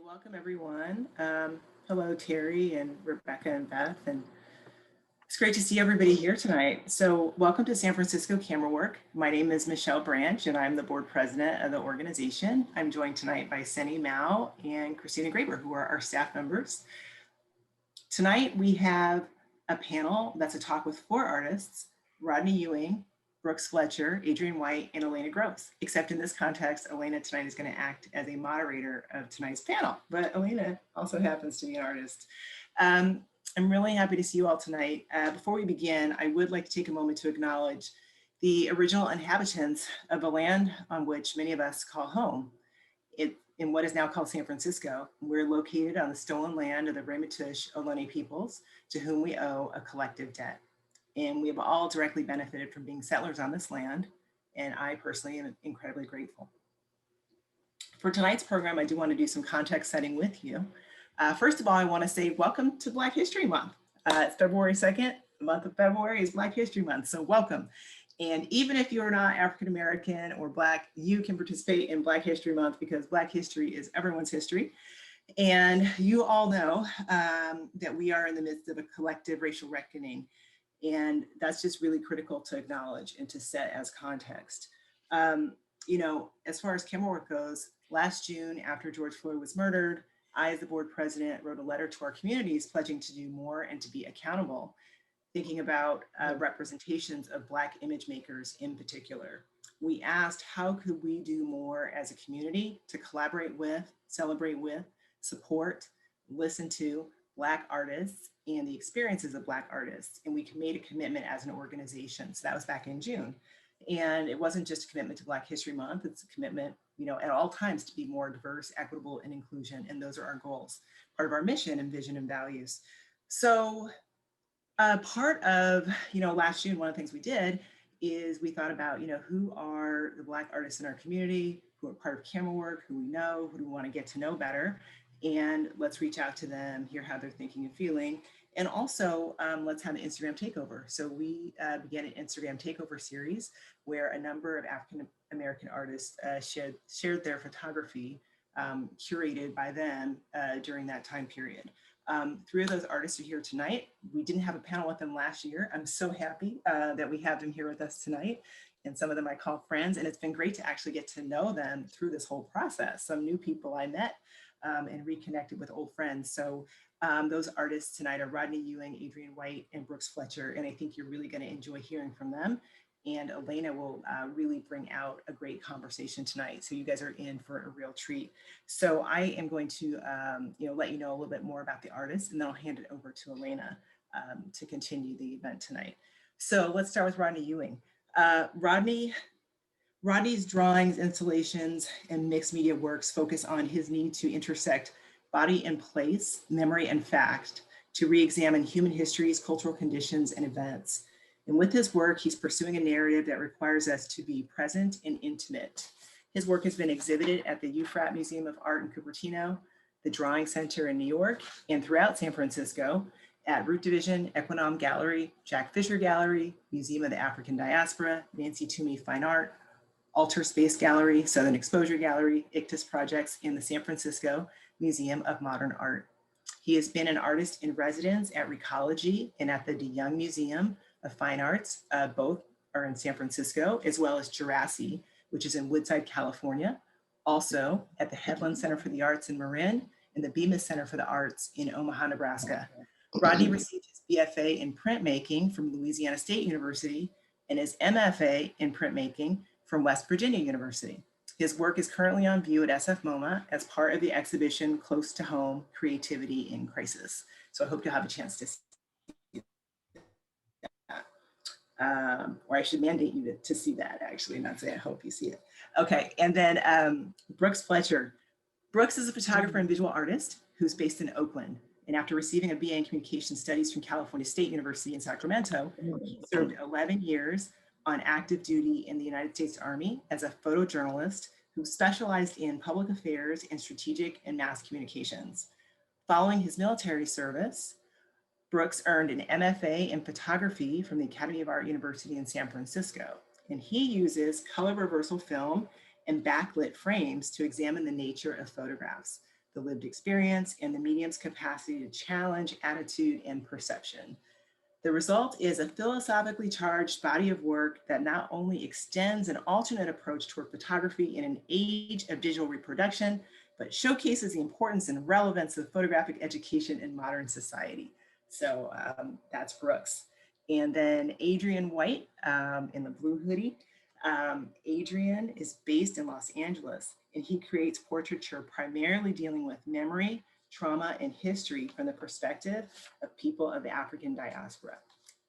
Welcome everyone. Hello, Terry and Rebecca and Beth, and it's great to see everybody here tonight. So welcome to San Francisco Camera Work. My name is Michelle Branch and I'm the board president of the organization. I'm joined tonight by Senny Mao and Christina Graber, who are our staff members. Tonight we have a panel that's a talk with 4 artists: Rodney Ewing, Brooks Fletcher, Adrian White, and Elena Gross. Except in this context, Elena tonight is going to act as a moderator of tonight's panel, but Elena also happens to be an artist. I'm really happy to see you all tonight. Before we begin, I would like to take a moment to acknowledge the original inhabitants of the land on which many of us call home. In what is now called San Francisco. We're located on the stolen land of the Ramaytush Ohlone peoples, to whom we owe a collective debt. And we have all directly benefited from being settlers on this land, and I personally am incredibly grateful. For tonight's program, I do want to do some context setting with you. First of all, I want to say welcome to Black History Month. It's February 2nd. The month of February is Black History Month, so welcome. And even if you're not African American or Black, you can participate in Black History Month because Black history is everyone's history. And you all know that we are in the midst of a collective racial reckoning. And that's just really critical to acknowledge and to set as context. You know, as far as camera work goes, last June, after George Floyd was murdered, I, as the board president, wrote a letter to our communities pledging to do more and to be accountable, thinking about representations of Black image makers in particular. We asked, how could we do more as a community to collaborate with, celebrate with, support, listen to Black artists and the experiences of Black artists. And we made a commitment as an organization. So that was back in June. And it wasn't just a commitment to Black History Month, it's a commitment, you know, at all times to be more diverse, equitable, and inclusion. And those are our goals, part of our mission and vision and values. So part of, you know, last June, one of the things we did is we thought about, you know, who are the Black artists in our community, who are part of camera work, who we know, who do we want to get to know better. And let's reach out to them, hear how they're thinking and feeling. And also, let's have an Instagram takeover. So we began an Instagram takeover series where a number of African American artists shared their photography curated by them during that time period. 3 of those artists are here tonight. We didn't have a panel with them last year. I'm so happy that we have them here with us tonight. And some of them I call friends. And it's been great to actually get to know them through this whole process. Some new people I met and reconnected with old friends. So those artists tonight are Rodney Ewing, Adrian White, and Brooks Fletcher. And I think you're really going to enjoy hearing from them. And Elena will really bring out a great conversation tonight. So you guys are in for a real treat. So I am going to let you know a little bit more about the artists, and then I'll hand it over to Elena to continue the event tonight. So let's start with Rodney Ewing. Rodney's drawings, installations, and mixed media works focus on his need to intersect body and place, memory and fact, to re-examine human histories, cultural conditions, and events. And with his work, he's pursuing a narrative that requires us to be present and intimate. His work has been exhibited at the UFRAT Museum of Art in Cupertino, the Drawing Center in New York, and throughout San Francisco at Root Division, Equinom Gallery, Jack Fisher Gallery, Museum of the African Diaspora, Nancy Toomey Fine Art, Alter Space Gallery, Southern Exposure Gallery, ICTUS projects, in the San Francisco Museum of Modern Art. He has been an artist in residence at Recology and at the DeYoung Museum of Fine Arts. Both are in San Francisco, as well as Jurassic, which is in Woodside, California. Also at the Headland Center for the Arts in Marin and the Bemis Center for the Arts in Omaha, Nebraska. Rodney received his BFA in printmaking from Louisiana State University and his MFA in printmaking from West Virginia University. His work is currently on view at SF MoMA as part of the exhibition Close to Home, Creativity in Crisis. So I hope you'll have a chance to see that. Or I should mandate you to see that, actually, not say I hope you see it. Okay, and then Brooks Fletcher. Brooks is a photographer and visual artist who's based in Oakland. And after receiving a BA in Communication Studies from California State University in Sacramento, he served 11 years on active duty in the United States Army as a photojournalist who specialized in public affairs and strategic and mass communications. Following his military service, Brooks earned an MFA in photography from the Academy of Art University in San Francisco. And he uses color reversal film and backlit frames to examine the nature of photographs. the lived experience, and the medium's capacity to challenge attitude and perception. The result is a philosophically charged body of work that not only extends an alternate approach toward photography in an age of digital reproduction, but showcases the importance and relevance of photographic education in modern society. So that's Brooks. And then Adrian White in the blue hoodie. Adrian is based in Los Angeles, and he creates portraiture primarily dealing with memory, trauma, and history from the perspective of people of the African diaspora.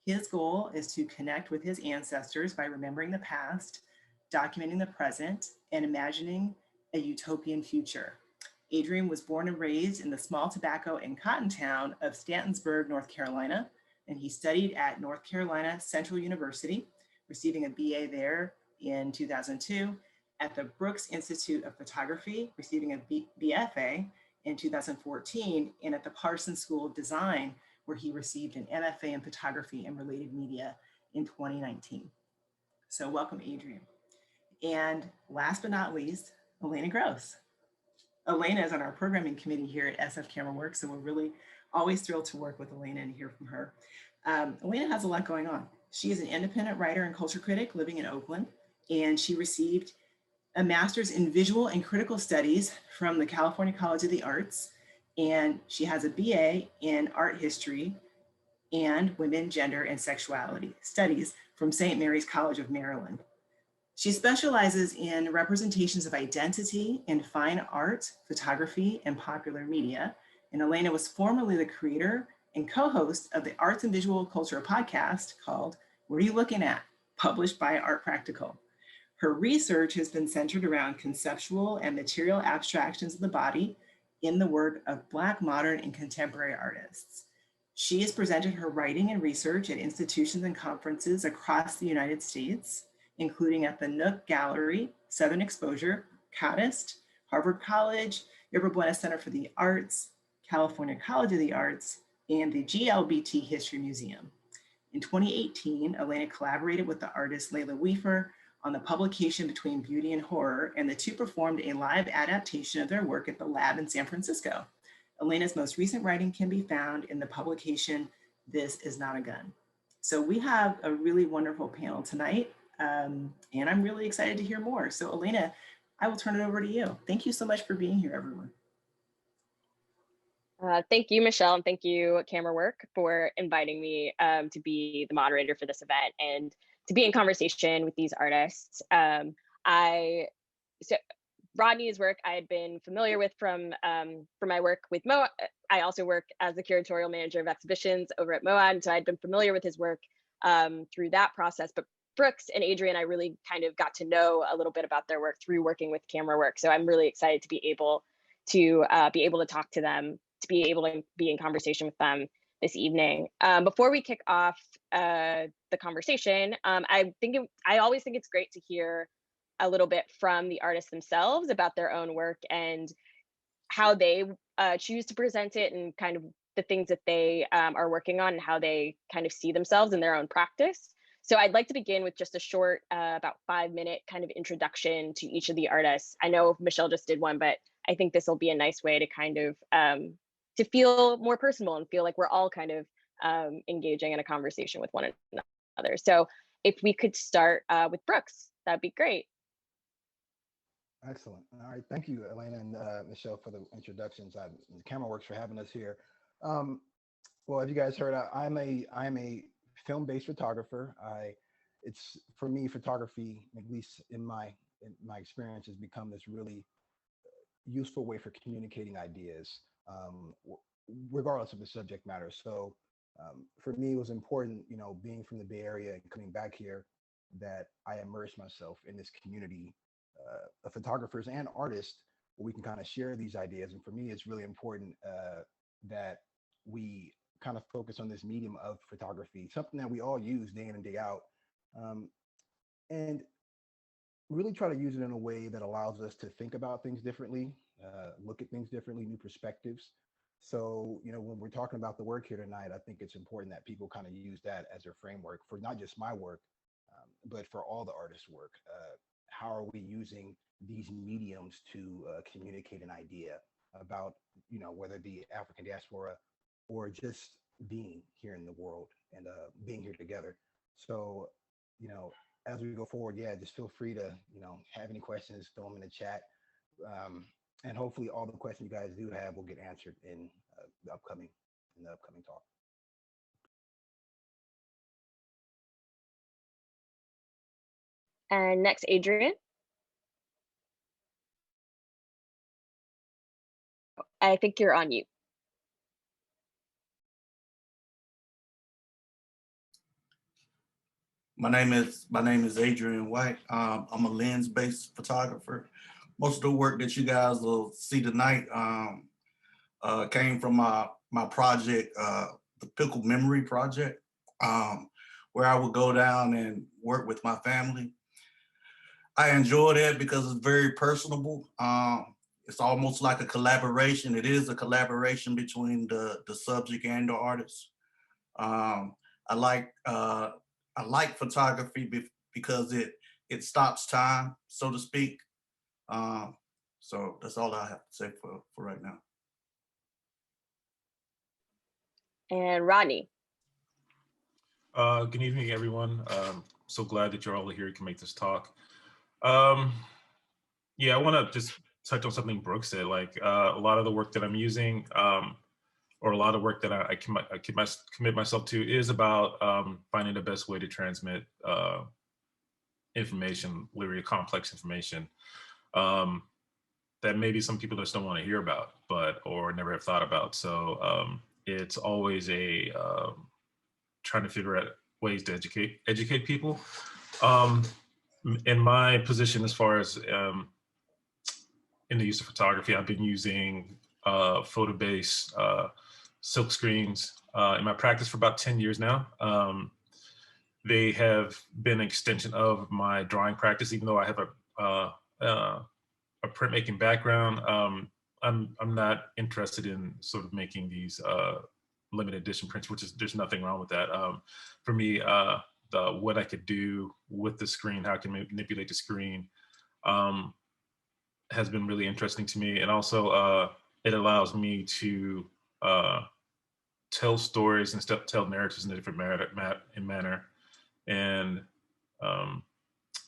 His goal is to connect with his ancestors by remembering the past, documenting the present, and imagining a utopian future. Adrian was born and raised in the small tobacco and cotton town of Stantonsburg, North Carolina, and he studied at North Carolina Central University, receiving a BA there in 2002, at the Brooks Institute of Photography, receiving a BFA in 2014, and at the Parsons School of Design, where he received an MFA in photography and related media in 2019. So welcome, Adrian. And last but not least, Elena Gross. Elena is on our programming committee here at SF Camera Works, so we're really always thrilled to work with Elena and hear from her. Elena has a lot going on. She is an independent writer and culture critic living in Oakland, and she received a master's in visual and critical studies from the California College of the Arts, and she has a BA in art history and women, gender, and sexuality studies from St. Mary's College of Maryland. She specializes in representations of identity in fine art, photography, and popular media. And Elena was formerly the creator and co-host of the Arts and Visual Culture podcast called What Are You Looking At?, published by Art Practical. Her research has been centered around conceptual and material abstractions of the body in the work of Black, modern, and contemporary artists. She has presented her writing and research at institutions and conferences across the United States, including at the Nook Gallery, Southern Exposure, Cottist, Harvard College, Yerba Buena Center for the Arts, California College of the Arts, and the GLBT History Museum. In 2018, Elena collaborated with the artist Layla Weafer on the publication Between Beauty and Horror, and the two performed a live adaptation of their work at the lab in San Francisco. Elena's most recent writing can be found in the publication This Is Not a Gun. So we have a really wonderful panel tonight, and I'm really excited to hear more. So Elena, I will turn it over to you. Thank you so much for being here, everyone. Thank you, Michelle, and thank you, Camera Work, for inviting me to be the moderator for this event and to be in conversation with these artists. So Rodney's work I had been familiar with from my work with MOA. I also work as the curatorial manager of exhibitions over at MOA, and so I'd been familiar with his work through that process. But Brooks and Adrian, I really kind of got to know a little bit about their work through working with Camera Work. So I'm really excited to be able to talk to them, to be able to be in conversation with them this evening. Before we kick off the conversation, I always think it's great to hear a little bit from the artists themselves about their own work and how they choose to present it, and kind of the things that they are working on and how they kind of see themselves in their own practice. So I'd like to begin with just a short, about 5-minute kind of introduction to each of the artists. I know Michelle just did one, but I think this will be a nice way to kind of to feel more personal and feel like we're all kind of engaging in a conversation with one another. So if we could start with Brooks, that'd be great. Excellent. All right. Thank you, Elena and Michelle, for the introductions. Camera Works for having us here. Well, as you guys heard, I'm a film-based photographer. It's for me, photography, at least in my experience, has become this really useful way for communicating ideas, regardless of the subject matter. So for me, it was important, being from the Bay Area and coming back here, that I immerse myself in this community of photographers and artists where we can kind of share these ideas. And for me, it's really important that we kind of focus on this medium of photography, something that we all use day in and day out, and really try to use it in a way that allows us to think about things differently, look at things differently, new perspectives. So, when we're talking about the work here tonight, I think it's important that people kind of use that as their framework for not just my work, but for all the artists' work. How are we using these mediums to communicate an idea? about, whether it be African diaspora or just being here in the world and being here together. So, as we go forward, yeah, just feel free to, have any questions, throw them in the chat. Um, and hopefully all the questions you guys do have will get answered in the upcoming talk. And next, Adrian. I think you're on mute. My name is Adrian White. I'm a lens-based photographer. Most of the work that you guys will see tonight came from my project, the Pickle Memory Project, where I would go down and work with my family. I enjoy that because it's very personable. It's almost like a collaboration. It is a collaboration between the subject and the artist. Um, I like photography because it stops time, so to speak. So that's all I have to say for right now. And Rodney. Good evening, everyone. So glad that you're all here to make this talk. Yeah, I want to just touch on something Brooke said. Like a lot of the work that I'm using, or a lot of work that I commit myself to, is about finding the best way to transmit information, literally complex information, that maybe some people just don't want to hear about, or never have thought about. So it's always a trying to figure out ways to educate people. In my position, as far as in the use of photography, I've been using photo-based silk screens in my practice for about 10 years now. They have been an extension of my drawing practice, even though I have a printmaking background. I'm not interested in sort of making these limited edition prints, there's nothing wrong with that. For me, what I could do with the screen, how I can manipulate the screen, has been really interesting to me. And also it allows me to tell stories and tell narratives in a different manner, and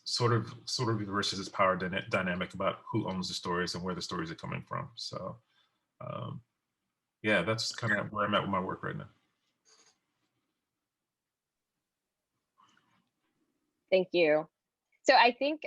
sort of reverses its power dynamic about who owns the stories and where the stories are coming from. So yeah, that's kind of where I'm at with my work right now. Thank you. So I think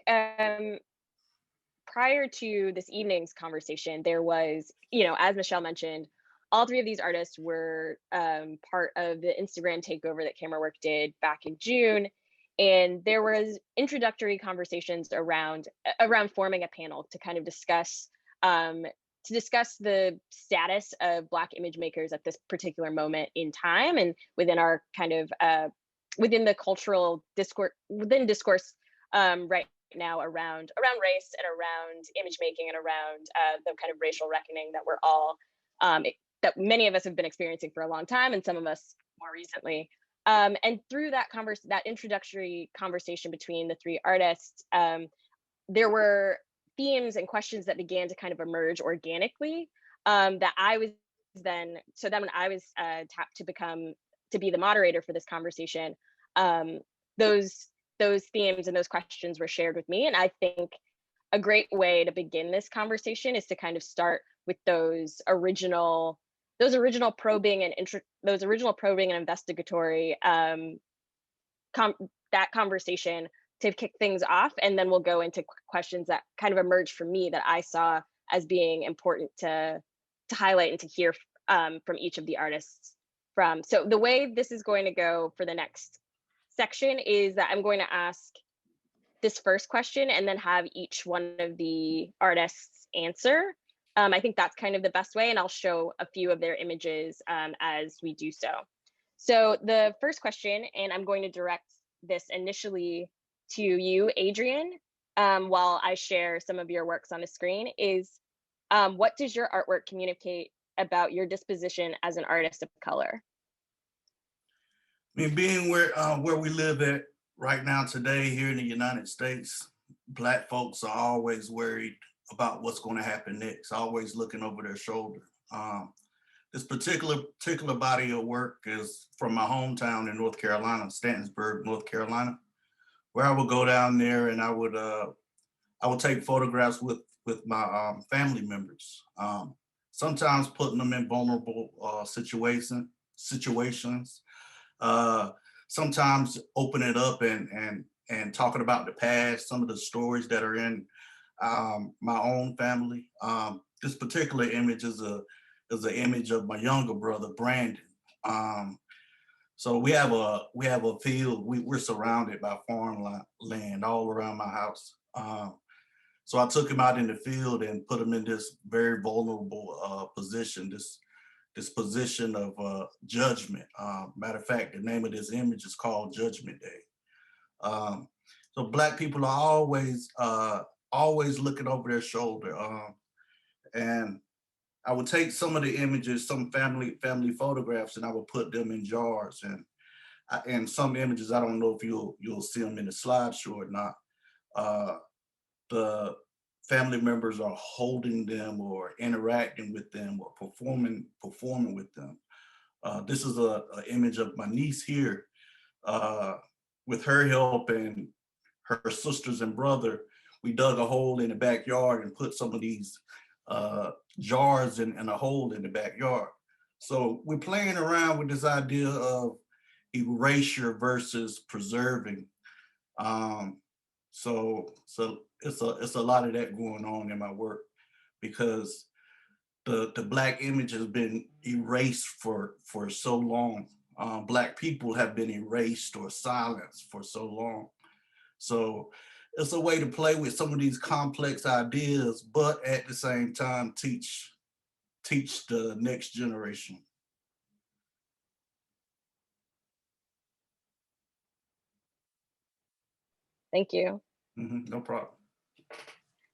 prior to this evening's conversation, there was, as Michelle mentioned, all three of these artists were part of the Instagram takeover that Camerawork did back in June. And there was introductory conversations around forming a panel to kind of discuss the status of Black image makers at this particular moment in time, and within our kind of within the cultural discourse right now around race and around image making and around the kind of racial reckoning that we're all that many of us have been experiencing for a long time, and some of us more recently. And through that introductory conversation between the three artists, there were themes and questions that began to kind of emerge organically, that I was then when I was tapped to be the moderator for this conversation, those themes and those questions were shared with me. And I think a great way to begin this conversation is to kind of start with those original probing and investigatory that conversation to kick things off, and then we'll go into questions that kind of emerged for me that I saw as being important to highlight and to hear from each of the artists from. So the way this is going to go for the next section is that I'm going to ask this first question and then have each one of the artists answer. I think that's kind of the best way, and I'll show a few of their images as we do so. So the first question, and I'm going to direct this initially to you, Adrian, while I share some of your works on the screen, is what does your artwork communicate about your disposition as an artist of color? I mean, being where we live at right now today here in the United States, Black folks are always worried about what's going to happen next, always looking over their shoulder. This particular body of work is from my hometown in North Carolina, Stantonsburg, North Carolina, where I would go down there and I would take photographs with my family members. Sometimes putting them in vulnerable situations. Sometimes open it up and talking about the past, some of the stories that are in my own family. This particular image is an image of my younger brother, Brandon. So we have a field. We're surrounded by farmland all around my house. So I took him out in the field and put him in this very vulnerable position. This position of judgment. Matter of fact, the name of this image is called Judgment Day. So Black people are always looking over their shoulder. And I would take some of the images, some family photographs, and I would put them in jars. And some images, I don't know if you'll see them in the slideshow or not. The family members are holding them or interacting with them or performing with them. This is an image of my niece here. With her help and her sisters and brother, we dug a hole in the backyard and put some of these jars in a hole in the backyard. So we're playing around with this idea of erasure versus preserving. So it's a lot of that going on in my work, because the Black image has been erased for so long. Black people have been erased or silenced for so long. So it's a way to play with some of these complex ideas, but at the same time teach the next generation. Thank you. No problem.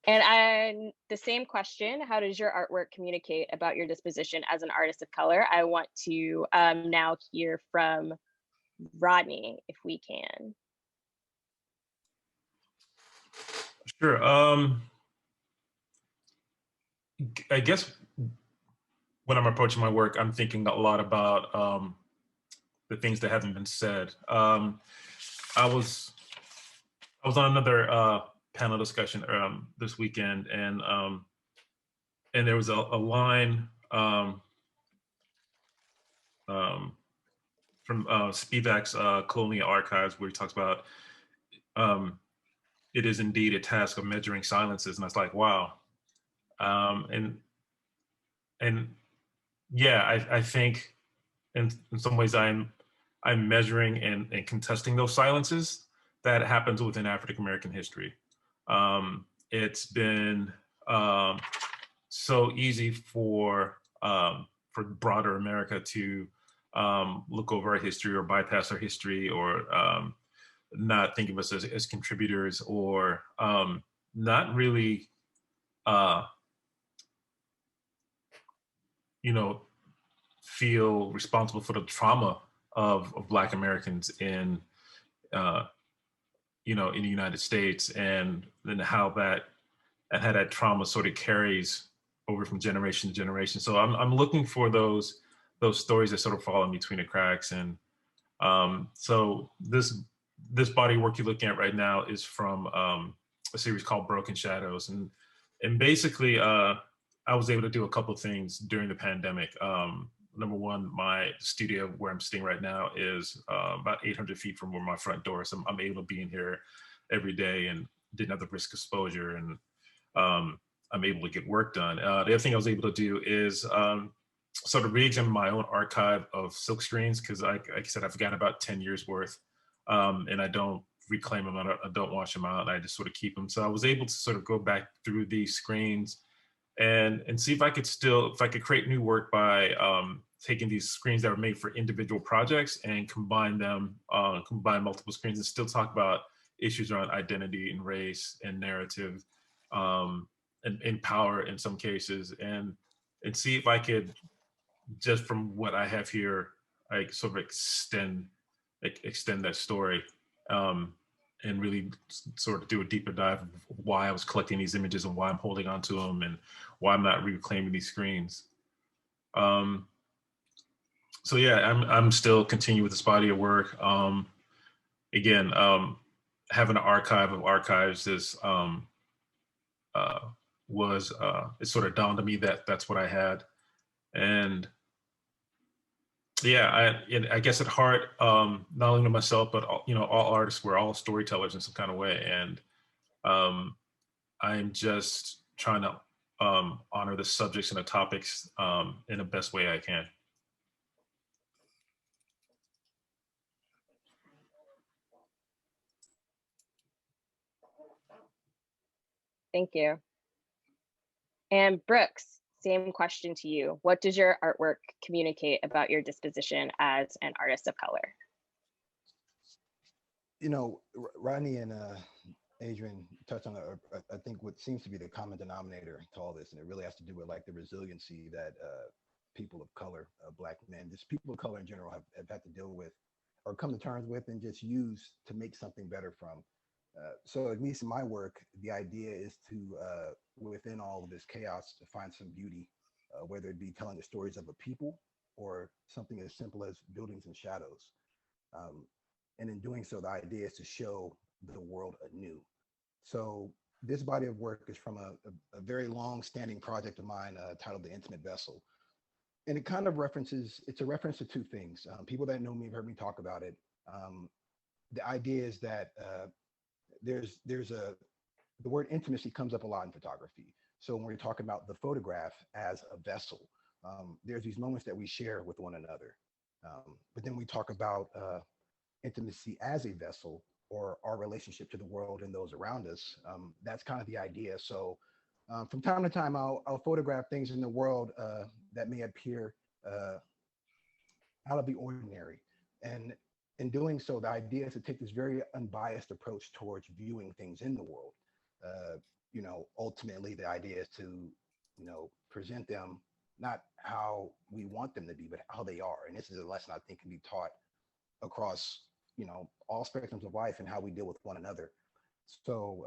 And the same question, how does your artwork communicate about your disposition as an artist of color? I want to now hear from Rodney, if we can. Sure. I guess when I'm approaching my work, I'm thinking a lot about the things that haven't been said. I was on another panel discussion this weekend, and there was a line from Spivak's Colonial Archives, where he talks about it is indeed a task of measuring silences, and I was like, wow. And yeah, I think in some ways I'm measuring and contesting those silences that happens within African American history. It's been so easy for broader America to look over our history or bypass our history, or not think of us as contributors, or not really feel responsible for the trauma of Black Americans in in the United States, and then how that trauma sort of carries over from generation to generation. So I'm looking for those stories that sort of fall in between the cracks. And so this body of work you're looking at right now is from a series called Broken Shadows, and basically I was able to do a couple of things during the pandemic. Number one, my studio where I'm sitting right now is about 800 feet from where my front door is. So I'm able to be in here every day and didn't have the risk exposure, and I'm able to get work done. The other thing I was able to do is sort of re-examine my own archive of silk screens, because like I said, I've got about 10 years worth, and I don't reclaim them, I don't wash them out, I just sort of keep them. So I was able to sort of go back through these screens and see if I could create new work by taking these screens that were made for individual projects and combine multiple screens and still talk about issues around identity and race and narrative, and power in some cases, and see if I could, just from what I have here, I sort of extend that story, and really sort of do a deeper dive of why I was collecting these images and why I'm holding on to them and why I'm not reclaiming these screens. So yeah, I'm still continuing with this body of work. Again, having an archive of archives is it sort of dawned on me that that's what I had. And yeah, I guess at heart, not only to myself, but all, all artists, we're all storytellers in some kind of way. And I'm just trying to honor the subjects and the topics in the best way I can. Thank you. And Brooks, same question to you. What does your artwork communicate about your disposition as an artist of color? Rodney and Adrian touched on, I think, what seems to be the common denominator to all this, and it really has to do with like the resiliency that people of color, Black men, just people of color in general have had to deal with or come to terms with and just use to make something better from. So at least in my work, the idea is to, within all of this chaos, to find some beauty, whether it be telling the stories of a people or something as simple as buildings and shadows. And in doing so, the idea is to show the world anew. So this body of work is from a very long-standing project of mine titled The Intimate Vessel. And it kind of it's a reference to two things. People that know me have heard me talk about it. The idea is that the word intimacy comes up a lot in photography. So when we're talking about the photograph as a vessel, there's these moments that we share with one another. But then we talk about intimacy as a vessel or our relationship to the world and those around us. That's kind of the idea. So from time to time, I'll photograph things in the world that may appear out of the ordinary. And in doing so, the idea is to take this very unbiased approach towards viewing things in the world. Ultimately, the idea is to, present them not how we want them to be, but how they are. And this is a lesson I think can be taught across, all spectrums of life and how we deal with one another. So,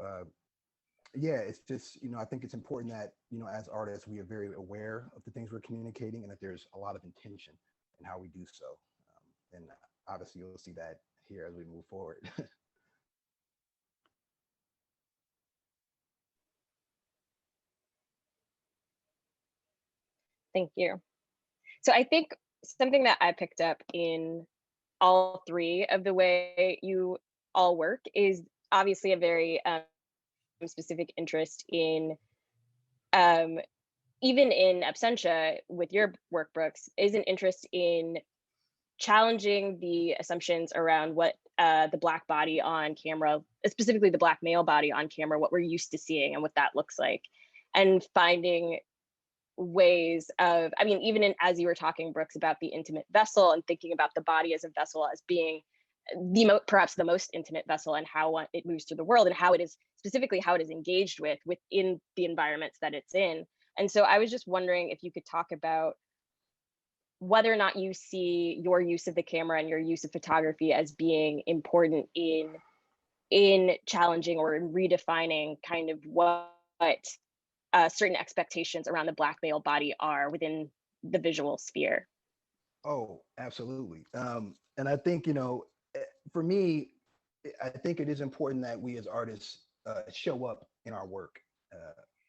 yeah, it's just, I think it's important that, as artists, we are very aware of the things we're communicating and that there's a lot of intention in how we do so. And obviously you'll see that here as we move forward. Thank you. So I think something that I picked up in all three of the way you all work is obviously a very specific interest in, even in absentia with your work, Brooks, is an interest in challenging the assumptions around what the Black body on camera, specifically the Black male body on camera, what we're used to seeing and what that looks like, and finding ways of, even as you were talking, Brooks, about the intimate vessel and thinking about the body as a vessel as being perhaps the most intimate vessel and how it moves through the world and how it is specifically how it is engaged within the environments that it's in. And so I was just wondering if you could talk about whether or not you see your use of the camera and your use of photography as being important in challenging or in redefining kind of what certain expectations around the Black male body are within the visual sphere. Oh, absolutely. And I think, for me, I think it is important that we as artists show up in our work,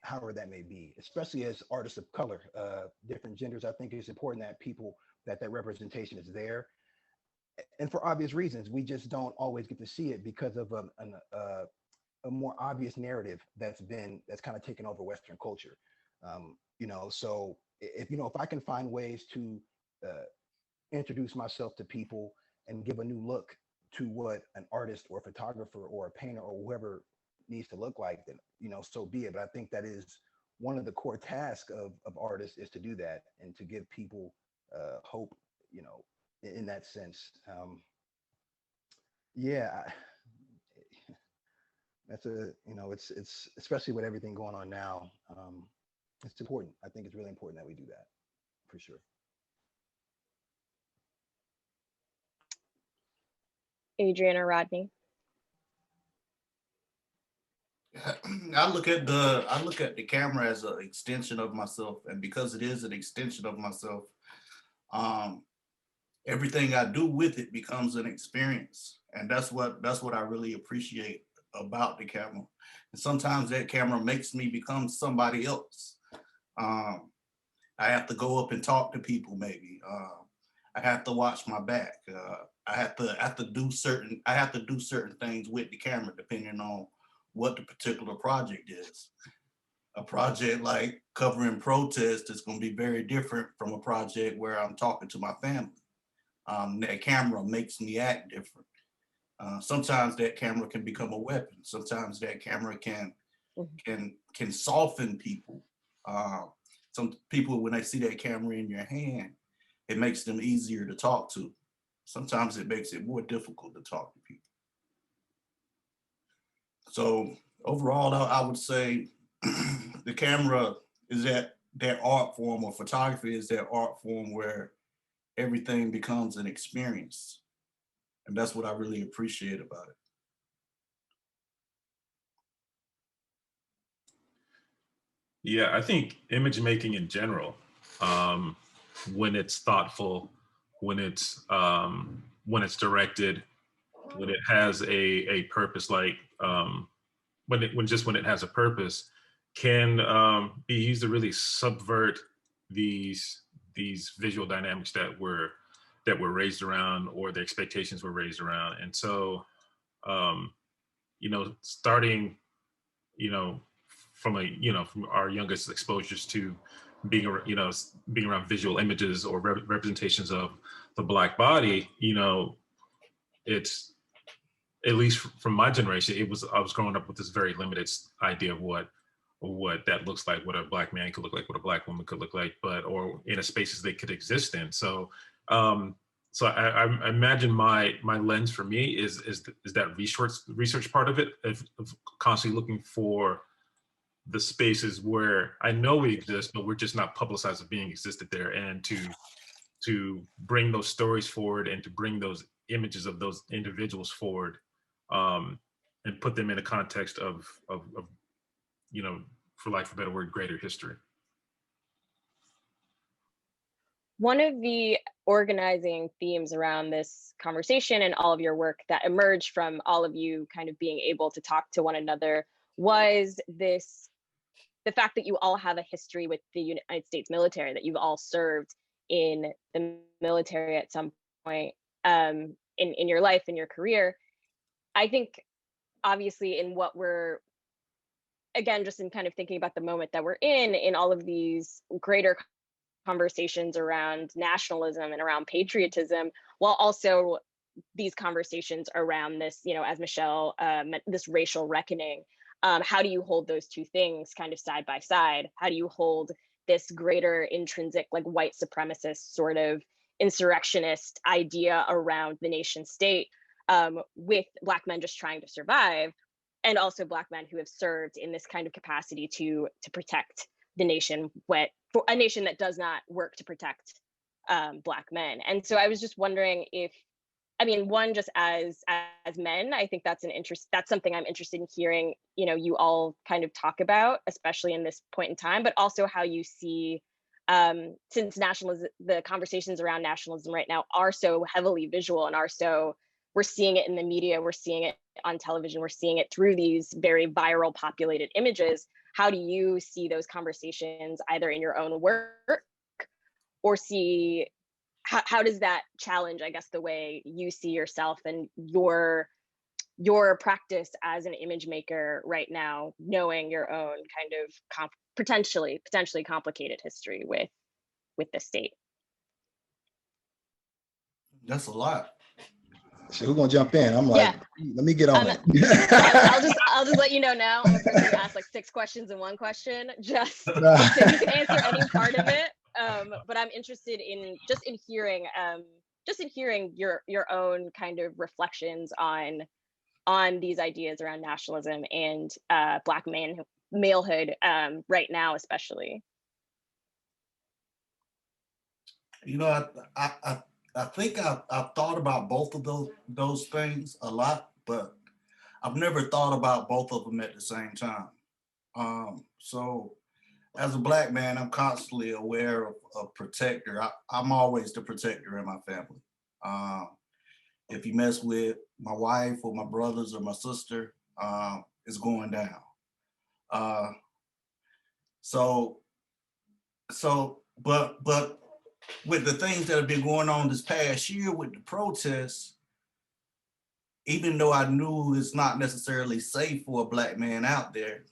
however that may be, especially as artists of color, different genders. I think it's important that that representation is there. And for obvious reasons, we just don't always get to see it because of a more obvious narrative that's kind of taken over Western culture. So if I can find ways to introduce myself to people and give a new look to what an artist or a photographer or a painter or whoever needs to look like, then so be it. But I think that is one of the core tasks of artists, is to do that and to give people hope, in that sense. Yeah, that's it's especially with everything going on now. It's important. I think it's really important that we do that, for sure. Adrian or Rodney? I look at the camera as an extension of myself, and because it is an extension of myself, um, everything I do with it becomes an experience, and that's what I really appreciate about the camera. And sometimes that camera makes me become somebody else. Um, I have to go up and talk to people, maybe. I have to watch my back. I have to do certain things with the camera depending on what the particular project is. A project like covering protest is going to be very different from a project where I'm talking to my family. That camera makes me act different. Sometimes that camera can become a weapon. Sometimes that camera can soften people. Some people, when they see that camera in your hand, it makes them easier to talk to. Sometimes it makes it more difficult to talk to people. So overall, I would say the camera is that art form, or photography is that art form where everything becomes an experience. And that's what I really appreciate about it. Yeah, I think image making in general, um, when it's thoughtful, when it's directed, when it has a purpose, like when it has a purpose, can be used to really subvert these visual dynamics that were raised around, or the expectations were raised around. And so, um, starting, you know, from our youngest exposures to being around visual images or representations of the Black body, it's, at least from my generation, I was growing up with this very limited idea of what that looks like, what a Black man could look like, what a Black woman could look like, or in a spaces they could exist in. So, I imagine my lens for me is that research part of it, of constantly looking for the spaces where I know we exist, but we're just not publicized as being existed there, and to bring those stories forward and to bring those images of those individuals forward, and put them in a context of for lack of a better word, greater history. One of the organizing themes around this conversation and all of your work that emerged from all of you kind of being able to talk to one another was the fact that you all have a history with the United States military, that you've all served in the military at some point in your life, in your career. I think obviously in what we're, again, just in kind of thinking about the moment that we're in all of these greater conversations around nationalism and around patriotism, while also these conversations around this, as Michelle, this racial reckoning. How do you hold those two things kind of side by side? How do you hold this greater intrinsic, like white supremacist sort of insurrectionist idea around the nation state with Black men just trying to survive, and also Black men who have served in this kind of capacity to protect the nation, for a nation that does not work to protect Black men? And so I was just wondering if, one, just as men, I think that's something I'm interested in hearing, you all kind of talk about, especially in this point in time, but also how you see, since nationalism, the conversations around nationalism right now are so heavily visual and we're seeing it in the media, we're seeing it on television, we're seeing it through these very viral populated images. How do you see those conversations either in your own work, or see how does that challenge, I guess, the way you see yourself and your practice as an image maker right now, knowing your own kind of potentially complicated history with the state? That's a lot. So who's gonna jump in? I'm like, let me get on it. I'll just let you know now. I'm a person who asks like 6 questions in one question, just so you can answer any part of it. But I'm interested in hearing your own kind of reflections on these ideas around nationalism and Black malehood right now, especially. I think I've thought about both of those things a lot, but I've never thought about both of them at the same time. So as a Black man, I'm constantly aware of protector. I'm always the protector in my family. Um, if you mess with my wife or my brothers or my sister, it's going down. Uh, so but with the things that have been going on this past year with the protests, even though I knew it's not necessarily safe for a Black man out there,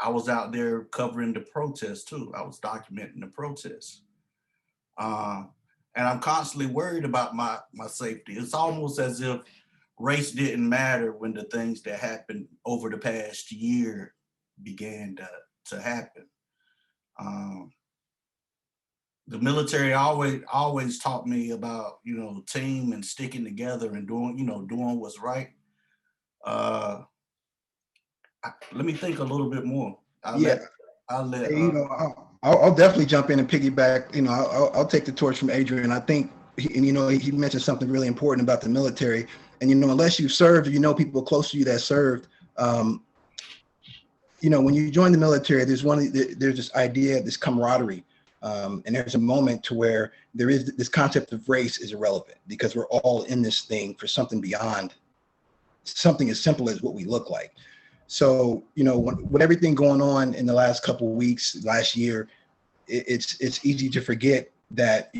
I was out there covering the protests too. I was documenting the protests. And I'm constantly worried about my safety. It's almost as if race didn't matter when the things that happened over the past year began to happen. The military always taught me about, team and sticking together and doing what's right. Let me think a little bit more. I'll let Hey, I'll definitely jump in and piggyback. I'll take the torch from Adrian. I think, he mentioned something really important about the military. And, unless you've served, or people close to you that served, when you join the military, there's this idea, this camaraderie. And there's a moment to where there is this concept of race is irrelevant because we're all in this thing for something beyond something as simple as what we look like. So, with everything going on in the last couple of weeks, last year, it's easy to forget that,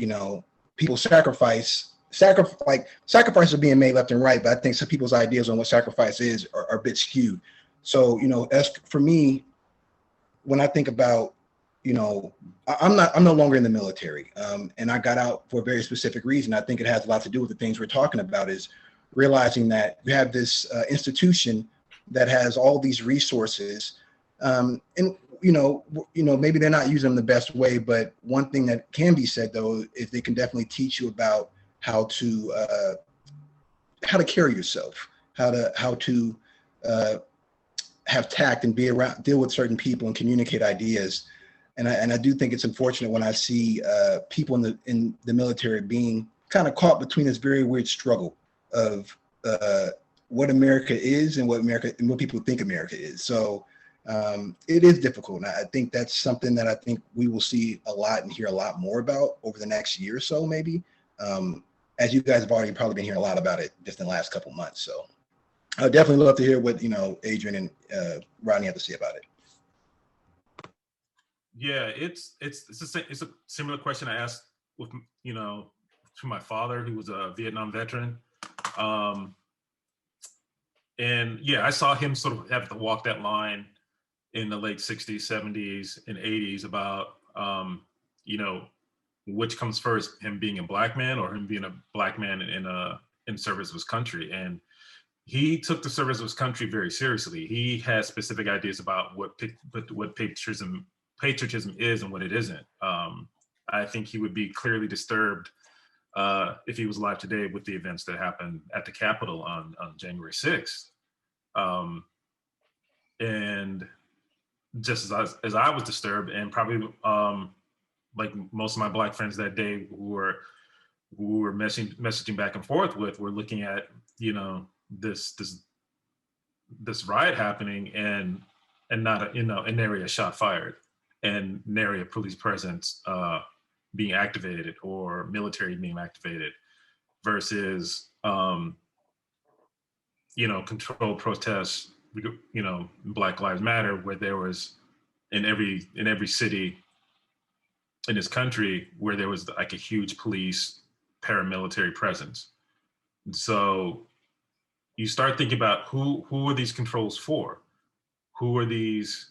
people sacrifices are being made left and right. But I think some people's ideas on what sacrifice is are a bit skewed. So, as for me, when I think about, I'm no longer in the military, and I got out for a very specific reason. I think it has a lot to do with the things we're talking about, is realizing that you have this institution that has all these resources, and maybe they're not using them the best way. But one thing that can be said though is they can definitely teach you about how to carry yourself, how to have tact and deal with certain people and communicate ideas. And I do think it's unfortunate when I see people in the military being kind of caught between this very weird struggle of what America is and what people think America is. So it is difficult. And I think that's something that I think we will see a lot and hear a lot more about over the next year or so, maybe. As you guys have already probably been hearing a lot about it just in the last couple of months. So I'd definitely love to hear what, Adrian and Rodney have to say about it. Yeah, it's a similar question I asked with, to my father, who was a Vietnam veteran. And yeah, I saw him sort of have to walk that line in the late 60s, 70s, and 80s about, which comes first, him being a Black man or him being a Black man in service of his country. And he took the service of his country very seriously. He had specific ideas about what patriotism is and what it isn't. I think he would be clearly disturbed if he was alive today with the events that happened at the Capitol on January 6th. And just as I was disturbed, and probably like most of my Black friends that day who were messaging back and forth with, were looking at, this riot happening and not an area shot fired and an area of police presence being activated or military being activated versus controlled protests, Black Lives Matter, where there was in every city in this country where there was like a huge police paramilitary presence. And so you start thinking about who are these controls for? Who is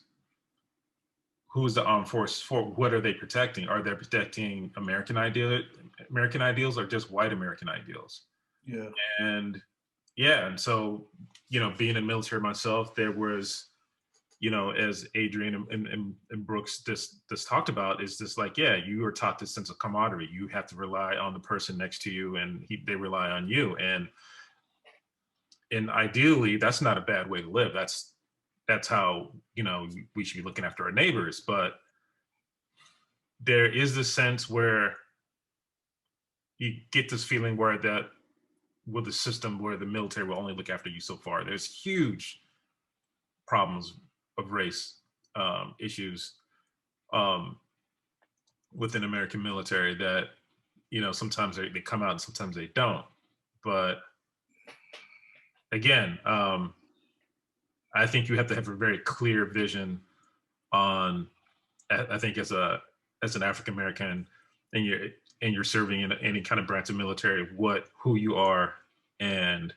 the armed force for? What are they protecting? Are they protecting American ideals or just white American ideals? Yeah. And so, being in the military myself, there was, as Adrian and Brooks just talked about, is this like, you are taught this sense of camaraderie. You have to rely on the person next to you and they rely on you. And ideally, that's not a bad way to live. That's how, we should be looking after our neighbors. But there is this sense where you get this feeling where that with a system where the military will only look after you so far. There's huge problems of race issues within American military that, you know, sometimes they come out and sometimes they don't. But again, I think you have to have a very clear vision on, I think as an African American, and you're serving in any kind of branch of military, who you are and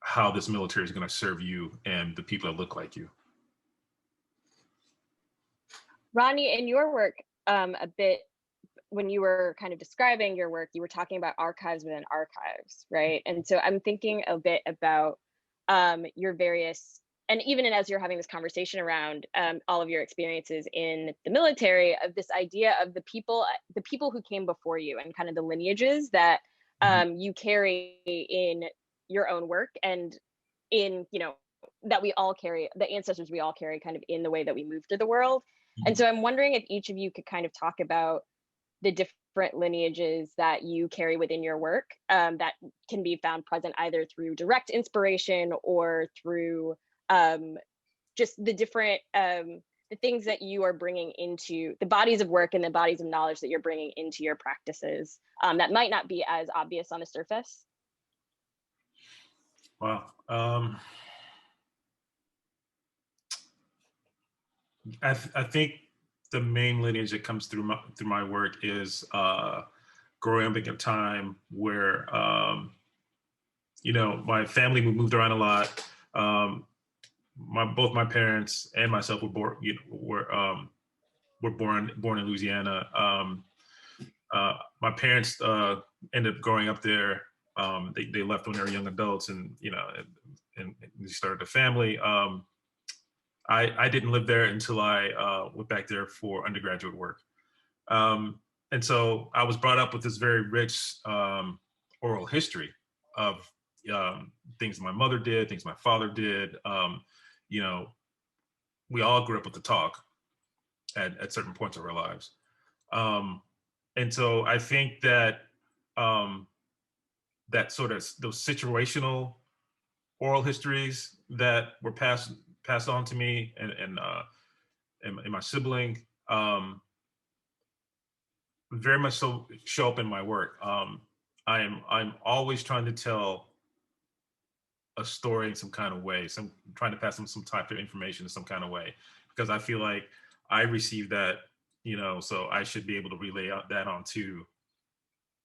how this military is going to serve you and the people that look like you. Rodney, in your work, a bit, when you were kind of describing your work, you were talking about archives within archives, right? And so I'm thinking a bit about your various, and even as you're having this conversation around all of your experiences in the military, of this idea of the people who came before you and kind of the lineages that you carry in your own work, and in, you know, that we all carry, the ancestors we all carry kind of in the way that we move through the world. And so I'm wondering if each of you could kind of talk about the different lineages that you carry within your work that can be found present either through direct inspiration or through just the different the things that you are bringing into the bodies of work and the bodies of knowledge that you're bringing into your practices that might not be as obvious on the surface. Wow. I think the main lineage that comes through my work is growing up in a time where you know, my family, we moved around a lot. Both my parents and myself were born in Louisiana. My parents ended up growing up there. They left when they were young adults, and you know, and they started a family. I didn't live there until I went back there for undergraduate work. And so I was brought up with this very rich oral history of things my mother did, things my father did. You know, we all grew up with the talk at certain points of our lives. And so I think that that sort of those situational oral histories that were passed on to me and my sibling very much so show up in my work. I'm always trying to tell a story in some kind of way, trying to pass them some type of information in some kind of way, because I feel like I received that, you know, so I should be able to relay that on to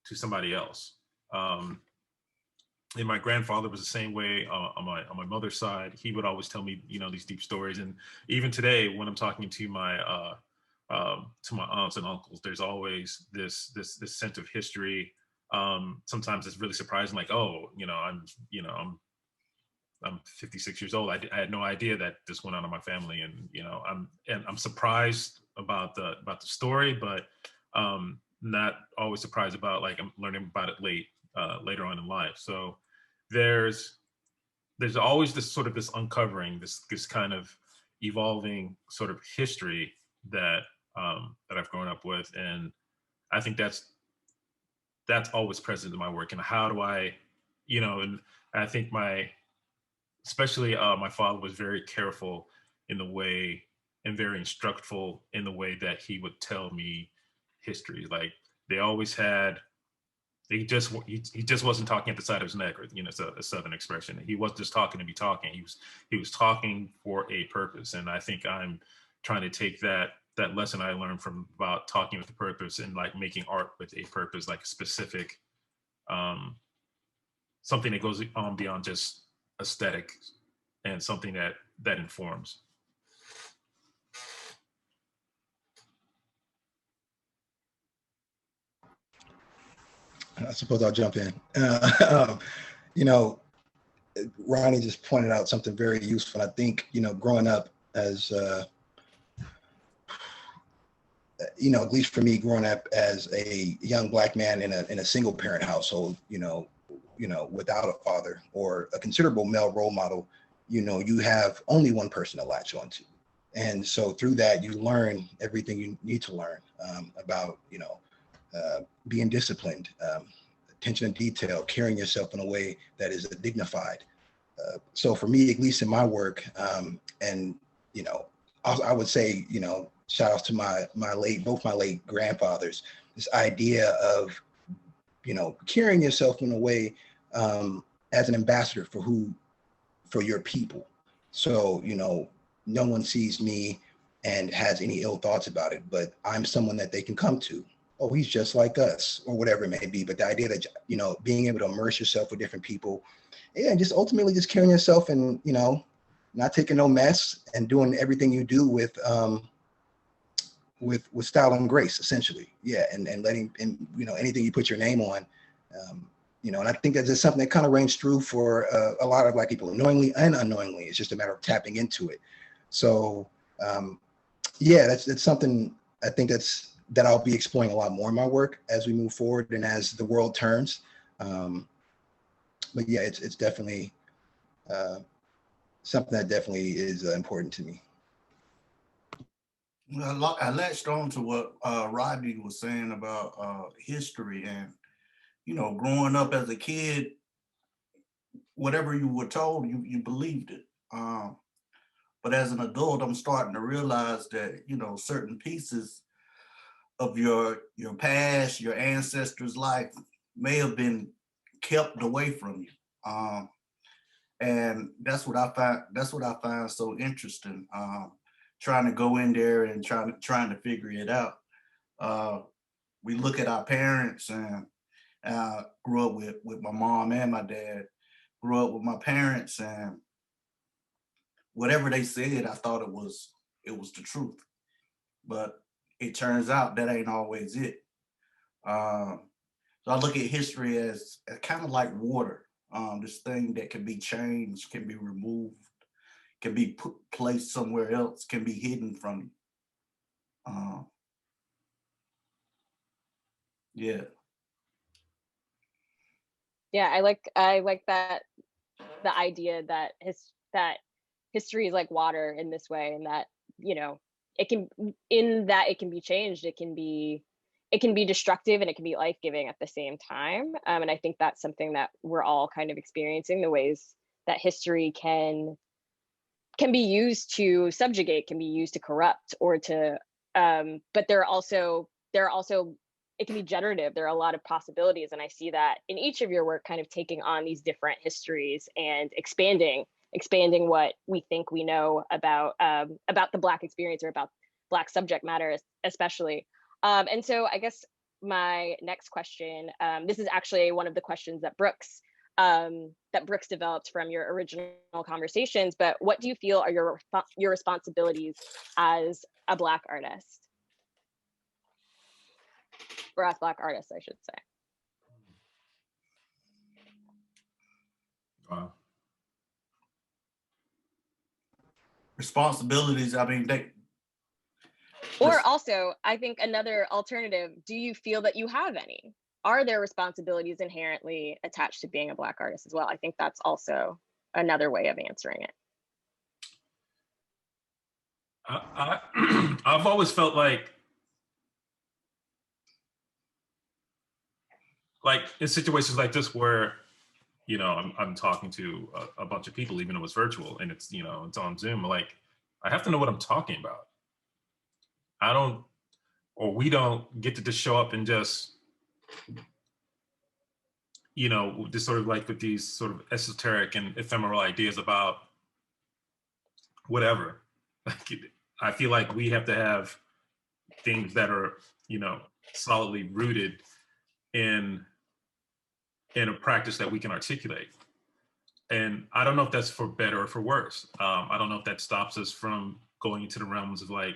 somebody else. And my grandfather was the same way on my mother's side. He would always tell me, you know, these deep stories. And even today, when I'm talking to my aunts and uncles, there's always this sense of history. Sometimes it's really surprising, like, oh, you know, I'm 56 years old. I had no idea that this went on in my family, and you know, I'm surprised about the story, but not always surprised about, like, I'm learning about it later on in life. So there's always this sort of this uncovering, this kind of evolving sort of history that I've grown up with, and I think that's always present in my work. And how do I, you know, and I think especially my father was very careful in the way, and very instructful in the way that he would tell me history. Like, they always had, he just wasn't talking at the side of his neck, or, you know, it's a Southern expression. He wasn't just talking to be talking. He was talking for a purpose. And I think I'm trying to take that lesson I learned from about talking with a purpose, and like making art with a purpose, like specific, something that goes on beyond just aesthetic, and something that informs. I suppose I'll jump in. You know, Ronnie just pointed out something very useful. I think, you know, growing up as, you know, at least for me, growing up as a young Black man in a single parent household, you know, without a father or a considerable male role model, you know, you have only one person to latch onto. And so through that, you learn everything you need to learn about, you know, being disciplined, attention to detail, carrying yourself in a way that is dignified. So for me, at least in my work, and you know, I would say, you know, shout outs to both my late grandfathers. This idea of, you know, carrying yourself in a way as an ambassador for your people. So, you know, no one sees me and has any ill thoughts about it, but I'm someone that they can come to. Oh, he's just like us, or whatever it may be. But the idea that, you know, being able to immerse yourself with different people, yeah, and just ultimately just carrying yourself and, you know, not taking no mess and doing everything you do with style and grace, essentially. Yeah, and letting, and you know, anything you put your name on, you know, and I think that's just something that kind of reigns true for a lot of Black people, knowingly and unknowingly. It's just a matter of tapping into it. So yeah, that's something I think that I'll be exploring a lot more in my work as we move forward and as the world turns. But yeah, it's definitely something that definitely is important to me. Well, I latched on to what Rodney was saying about history, and you know, growing up as a kid, whatever you were told, you believed it. But as an adult, I'm starting to realize that, you know, certain pieces of your past, your ancestors' life may have been kept away from you. And that's what I find. That's what I find so interesting. Trying to go in there and trying to figure it out. We look at our parents, and grew up with my mom and my dad. Grew up with my parents, and whatever they said, I thought it was the truth. But it turns out that ain't always it. So I look at history as kind of like water. This thing that can be changed, can be removed, can be placed somewhere else, can be hidden from you. Yeah. Yeah, I like that, the idea that history is like water in this way, and that, you know, it can, in that it can be changed, it can be destructive and it can be life-giving at the same time. And I think that's something that we're all kind of experiencing, the ways that history can be used to subjugate, can be used to corrupt, or to but there are also it can be generative. There are a lot of possibilities, and I see that in each of your work, kind of taking on these different histories and expanding what we think we know about the Black experience, or about Black subject matter especially. And so I guess my next question, this is actually one of the questions that Brooks developed from your original conversations, but what do you feel are your responsibilities as a Black artist? Or as Black artists, I should say. Wow. Responsibilities, I mean, Or also, I think another alternative, do you feel that you have any? Are there responsibilities inherently attached to being a Black artist as well? I think that's also another way of answering it. I've always felt like in situations like this where, you know, I'm talking to a bunch of people, even though it's virtual and it's, you know, it's on Zoom, like I have to know what I'm talking about. We don't get to just show up and just, you know, just sort of like with these sort of esoteric and ephemeral ideas about whatever. I feel like we have to have things that are, you know, solidly rooted in a practice that we can articulate. And I don't know if that's for better or for worse. I don't know if that stops us from going into the realms of, like,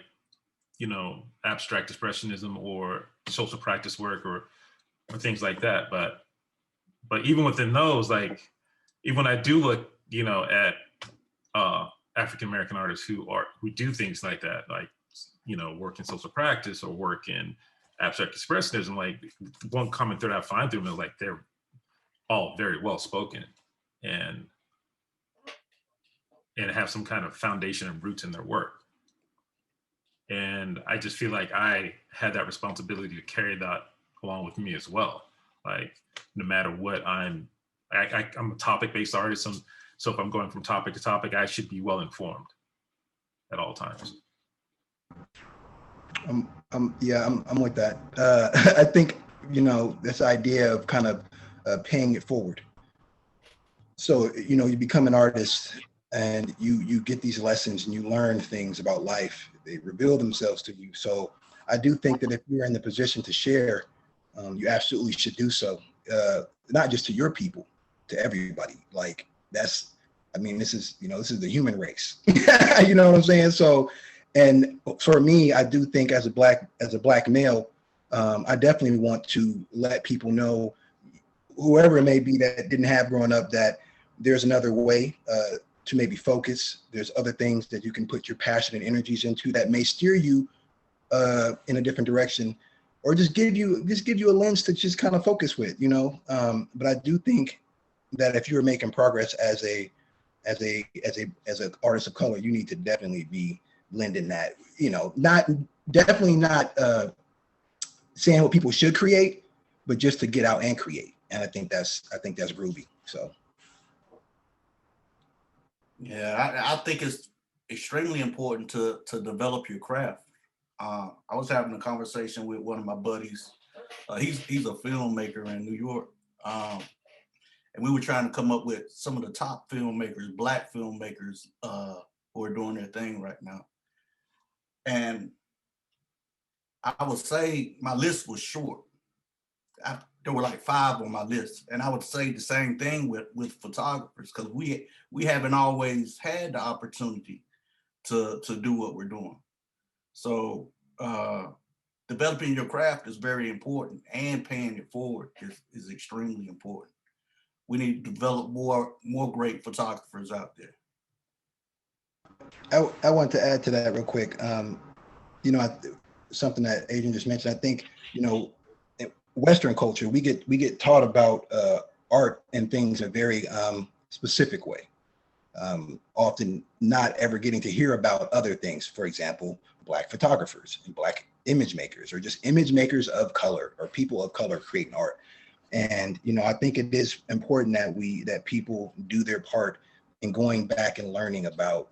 you know, abstract expressionism or social practice work or things like that. But even within those, like, even when I do look, you know, at African-American artists who do things like that, like, you know, work in social practice or work in abstract expressionism, like, one common thread I find through them is like they're all very well spoken and have some kind of foundation and roots in their work. And I just feel like I had that responsibility to carry that along with me as well. Like no matter what, I'm a topic-based artist. So if I'm going from topic to topic, I should be well informed at all times. Yeah, I'm with that. I think, this idea of kind of paying it forward. So, you become an artist and you get these lessons and you learn things about life. They reveal themselves to you. So I do think that if you're in the position to share, you absolutely should do so. Not just to your people, to everybody. Like this is the human race. You know what I'm saying? So, and for me, I do think as a black male, I definitely want to let people know, whoever it may be that didn't have growing up, that there's another way to maybe focus. There's other things that you can put your passion and energies into that may steer you in a different direction, or just give you a lens to just kind of focus with, But I do think that if you're making progress as an artist of color, you need to definitely be lending that, not saying what people should create, but just to get out and create. And I think that's groovy. So. Yeah, I think it's extremely important to develop your craft. I was having a conversation with one of my buddies. He's a filmmaker in New York. And we were trying to come up with some of the top filmmakers, Black filmmakers, who are doing their thing right now. And I would say my list was short. There were like 5 on my list. And I would say the same thing with photographers, because we haven't always had the opportunity to do what we're doing. So developing your craft is very important, and paying it forward is extremely important. We need to develop more great photographers out there. I want to add to that real quick. Something that Adrian just mentioned. I think, in Western culture, we get taught about art and things in a very specific way. Often not ever getting to hear about other things. For example, Black photographers and Black image makers, or just image makers of color, or people of color creating art. And I think it is important that people do their part in going back and learning about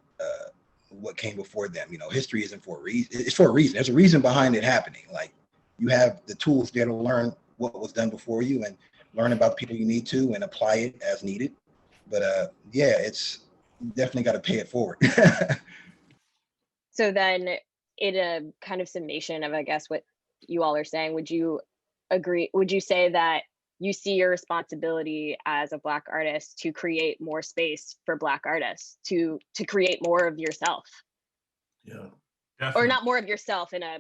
what came before them. History isn't for a reason. It's for a reason. There's a reason behind it happening. Like, you have the tools there to learn what was done before you, and learn about the people you need to, and apply it as needed. But yeah, it's definitely got to pay it forward. So then, in a kind of summation of, I guess, what you all are saying, would you say that you see your responsibility as a Black artist to create more space for Black artists, to create more of yourself? Yeah. Definitely. Or not more of yourself in a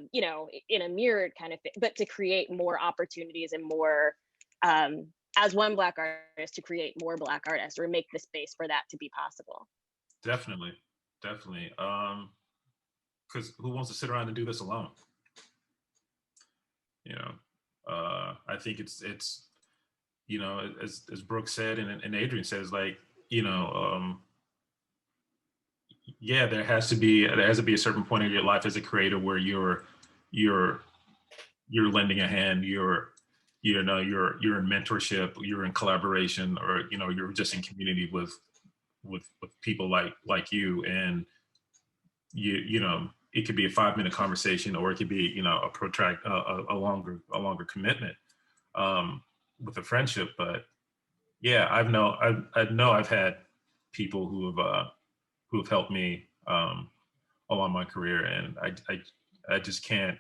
mirrored kind of thing, but to create more opportunities and more, as one Black artist, to create more Black artists, or make the space for that to be possible. Definitely. Because who wants to sit around and do this alone? I think it's as Brooke said, and Adrian says, like, yeah, there has to be a certain point in your life as a creator where you're lending a hand, you're in mentorship, you're in collaboration, or you're just in community with people like you, and it could be a 5-minute conversation, or it could be a protract a longer commitment with a friendship. But yeah, I know I've had people who have helped me along my career, and I just can't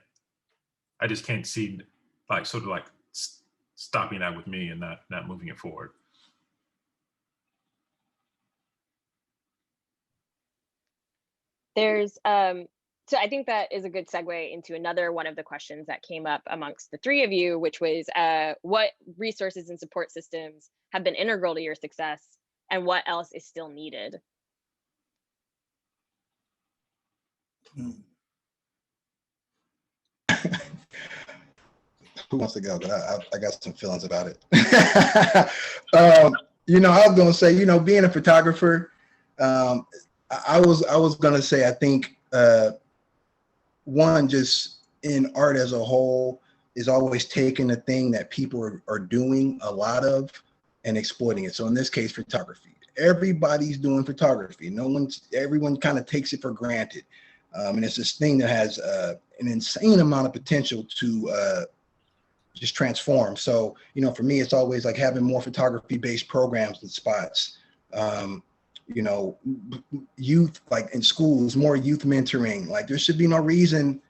see, like, sort of like stopping that with me and not moving it forward. There's so I think that is a good segue into another one of the questions that came up amongst the 3 of you, which was what resources and support systems have been integral to your success, and what else is still needed? Who wants to go? But I got some feelings about it. I was gonna say, being a photographer, I was gonna say, I think one, just in art as a whole, is always taking the thing that people are doing a lot of and exploiting it. So in this case, photography. Everybody's doing photography. Everyone kind of takes it for granted. And it's this thing that has an insane amount of potential to just transform. So, you know, for me, it's always like having more photography-based programs and spots. You know, youth, like in schools, more youth mentoring. Like there should be no reason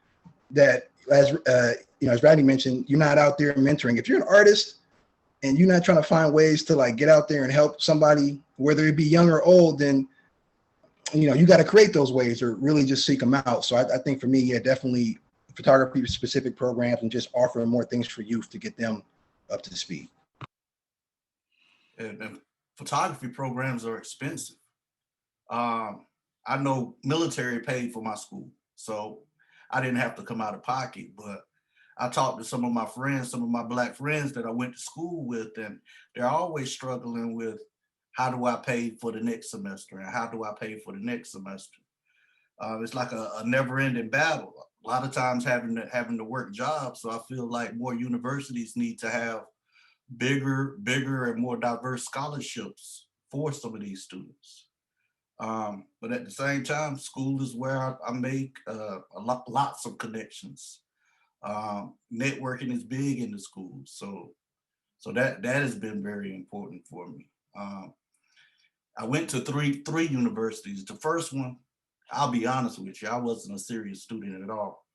that, as you know, as Rodney mentioned, you're not out there mentoring. If you're an artist and you're not trying to find ways to like get out there and help somebody, whether it be young or old, then, you know, you got to create those ways or really just seek them out. So I think for me, yeah, definitely photography specific programs and just offering more things for youth to get them up to speed. And photography programs are expensive. I know military paid for my school, so I didn't have to come out of pocket, but I talked to some of my friends, some of my Black friends that I went to school with, and they're always struggling with how do I pay for the next semester and how do I pay for the next semester? It's like a never-ending battle. A lot of times having to work jobs. So I feel like more universities need to have bigger and more diverse scholarships for some of these students. But at the same time, school is where I make lots of connections. Networking is big in the school, so that has been very important for me. I went to three universities. The first one, I'll be honest with you, I wasn't a serious student at all.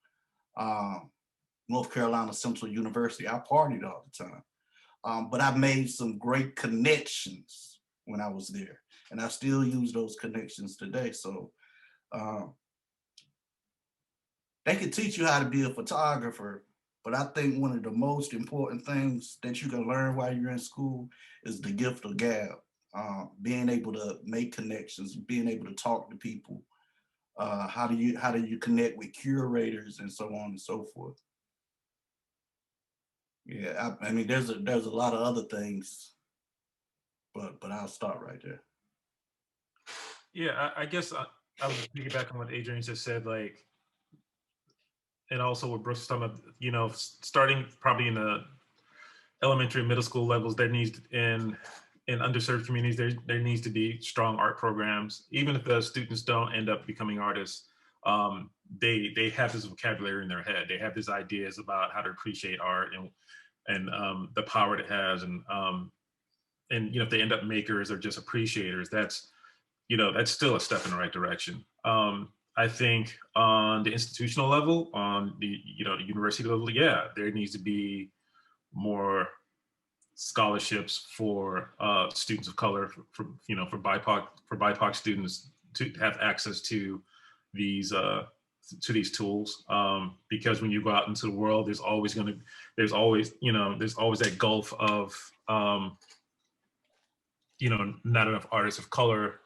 North Carolina Central University, I partied all the time. But I made some great connections when I was there, and I still use those connections today. So they can teach you how to be a photographer, but I think one of the most important things that you can learn while you're in school is the gift of gab. Being able to make connections, being able to talk to people. How do you connect with curators and so on and so forth. Yeah, I mean, there's a lot of other things, but I'll start right there. Yeah, I guess I would piggyback on what Adrian just said, like, and also what Brooks was talking about, you know, starting probably in the elementary and middle school levels, there needs in underserved communities, there needs to be strong art programs. Even if the students don't end up becoming artists, they have this vocabulary in their head. They have these ideas about how to appreciate art and the power it has, and you know, if they end up makers or just appreciators, that's, you know, that's still a step in the right direction. I think on the institutional level, on the, you know, the university level, yeah, there needs to be more scholarships for students of color, for you know, for BIPOC students to have access to these tools, because when you go out into the world, there's always that gulf of you know, not enough artists of color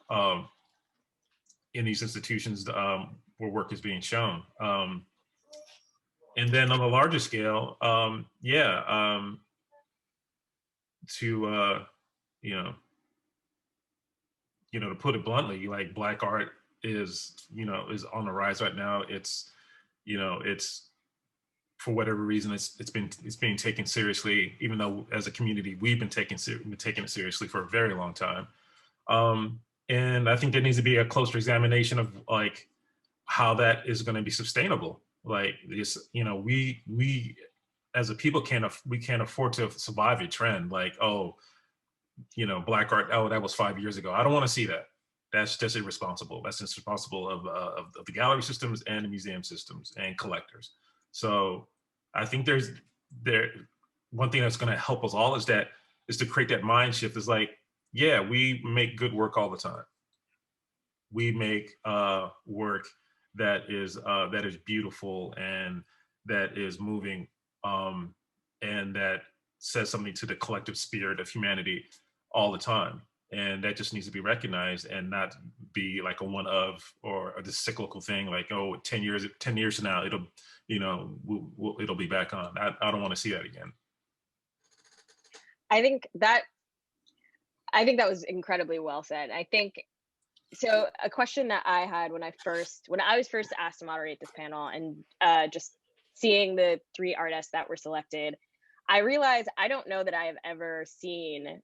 in these institutions where work is being shown. And then on a larger scale, to to put it bluntly, like Black art is on the rise right now. It's for whatever reason it's being taken seriously, even though as a community we've been taking it seriously for a very long time. And I think there needs to be a closer examination of like how that is going to be sustainable. Like this, we as a people can't afford to survive a trend like, oh, Black art, oh, that was 5 years ago. I don't want to see that. That's just irresponsible. That's just responsible of the gallery systems and the museum systems and collectors. So I think one thing that's going to help us all is to create that mind shift. Is like, yeah, we make good work all the time. We make work that is beautiful and that is moving, and that says something to the collective spirit of humanity all the time. And that just needs to be recognized and not be like a one of or this cyclical thing like, oh, 10 years from now it'll it'll be back on. I don't want to see that again. I think that was incredibly well said. I think so. A question that I had when I was first asked to moderate this panel and just seeing the 3 artists that were selected, I realized I don't know that I have ever seen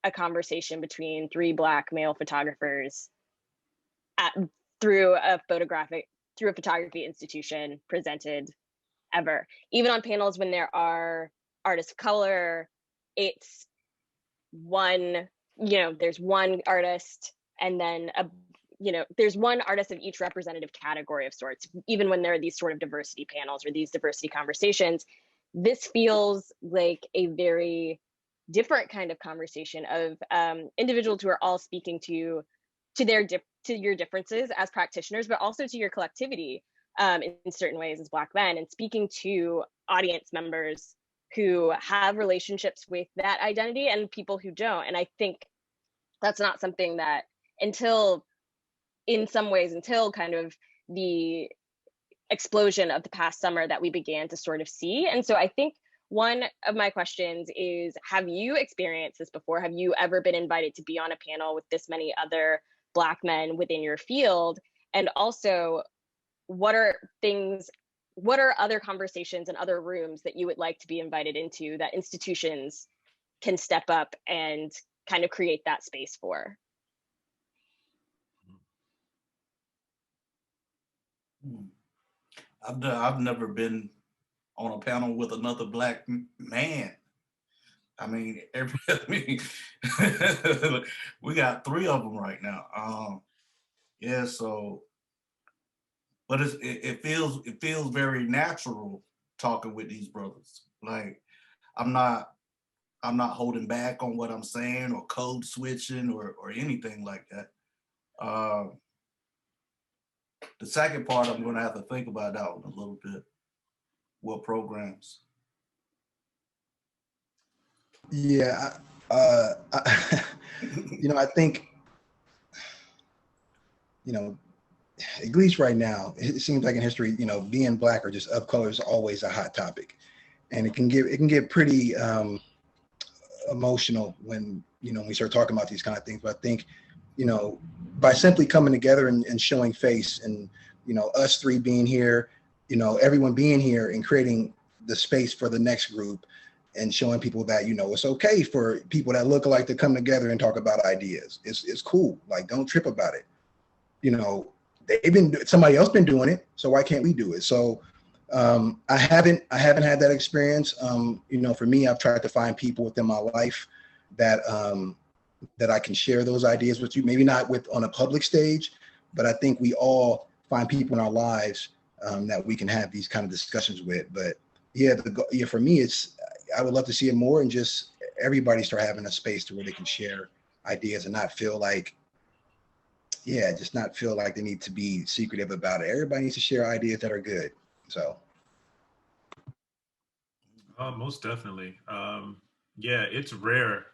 a conversation between 3 Black male photographers through a photography institution presented ever. Even on panels when there are artists of color, it's one, there's one artist and then there's one artist of each representative category of sorts. Even when there are these sort of diversity panels or these diversity conversations, this feels like a very different kind of conversation of individuals who are all speaking to your differences as practitioners, but also to your collectivity in certain ways as Black men, and speaking to audience members who have relationships with that identity and people who don't. And I think that's not something that until kind of the explosion of the past summer that we began to sort of see. And so I think one of my questions is, have you experienced this before? Have you ever been invited to be on a panel with this many other Black men within your field? And also, what are other conversations and other rooms that you would like to be invited into that institutions can step up and kind of create that space for? I've never been on a panel with another Black man. I mean, we got 3 of them right now. Yeah, so, but it feels very natural talking with these brothers. Like, I'm not holding back on what I'm saying or code switching or anything like that. The second part, I'm going to have to think about that one a little bit. What programs? Yeah, I think, at least right now, it seems like in history, being Black or just of color is always a hot topic, and it can get pretty emotional when we start talking about these kind of things. But I think, by simply coming together and showing face, and us 3 being here, everyone being here and creating the space for the next group, and showing people that it's okay for people that look alike to come together and talk about ideas. It's cool. Like, don't trip about it. Somebody else been doing it, so why can't we do it? So I haven't had that experience. For me, I've tried to find people within my life that I can share those ideas with you. Maybe not on a public stage, but I think we all find people in our lives that we can have these kind of discussions with. But for me, I would love to see it more, and just everybody start having a space to where they can share ideas and not feel like, they need to be secretive about it. Everybody needs to share ideas that are good. So. Most definitely. It's rare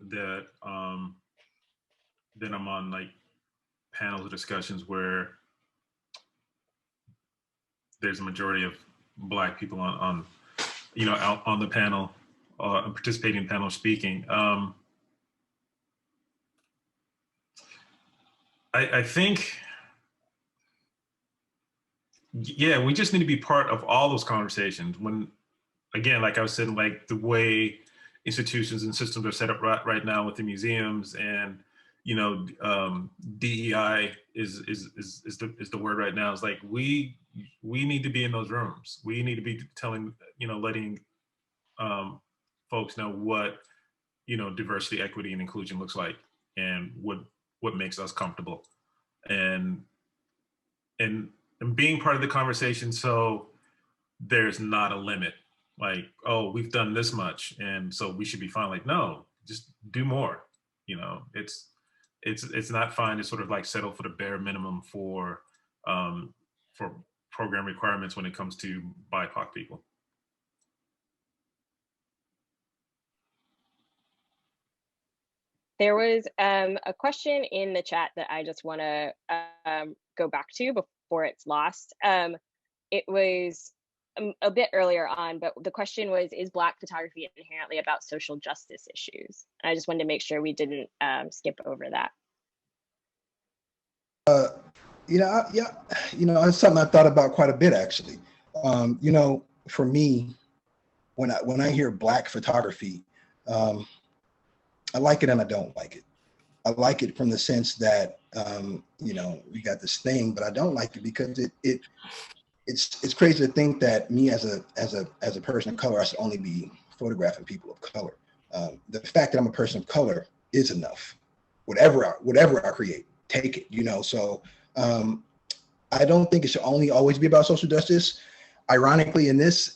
that I'm on like panels or discussions where there's a majority of Black people on out on the panel, participating in panel speaking. I think, we just need to be part of all those conversations. When, again, like I was saying, like the way institutions and systems are set up right now with the museums, and DEI is the word right now. It's like we need to be in those rooms. We need to be telling, letting folks know what diversity, equity, and inclusion looks like, and what makes us comfortable, and being part of the conversation, so there's not a limit. Like, oh, we've done this much, and so we should be fine. Like, no, just do more. It's not fine to sort of like settle for the bare minimum for program requirements when it comes to BIPOC people. There was a question in the chat that I just want to go back to before it's lost. It was a bit earlier on, but the question was, is Black photography inherently about social justice issues? And I just wanted to make sure we didn't skip over that. It's something I thought about quite a bit, actually. for me, when I hear Black photography, I like it and I don't like it. I like it from the sense that we got this thing, but I don't like it because it's crazy to think that me as a person of color, I should only be photographing people of color. The fact that I'm a person of color is enough. Whatever I create, take it. So I don't think it should only always be about social justice. Ironically, in this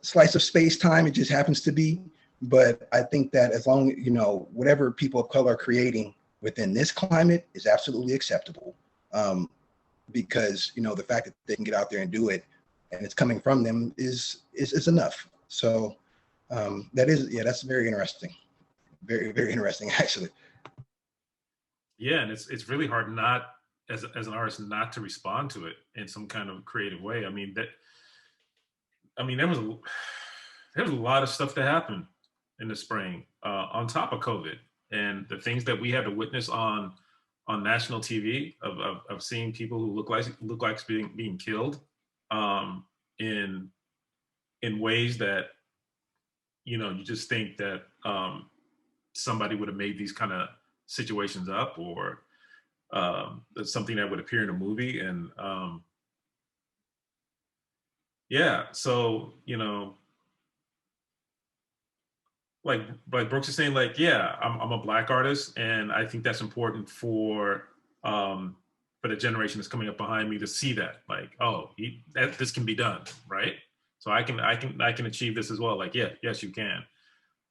slice of space time, it just happens to be. But I think that as long whatever people of color are creating within this climate is absolutely acceptable, because the fact that they can get out there and do it, and it's coming from them is enough. So that's very interesting, very, very interesting actually. Yeah, and it's really hard not as an artist not to respond to it in some kind of creative way. I mean there was a lot of stuff that happened in the spring on top of COVID, and the things that we had to witness on national TV of seeing people who look like being killed in ways that you just think that somebody would have made these kind of situations up, or something that would appear in a movie. And so like Brooks is saying, like, yeah, I'm a Black artist, and I think that's important for the generation that's coming up behind me to see that, like, oh, this can be done, right? So I can achieve this as well. Like, yeah, yes, you can.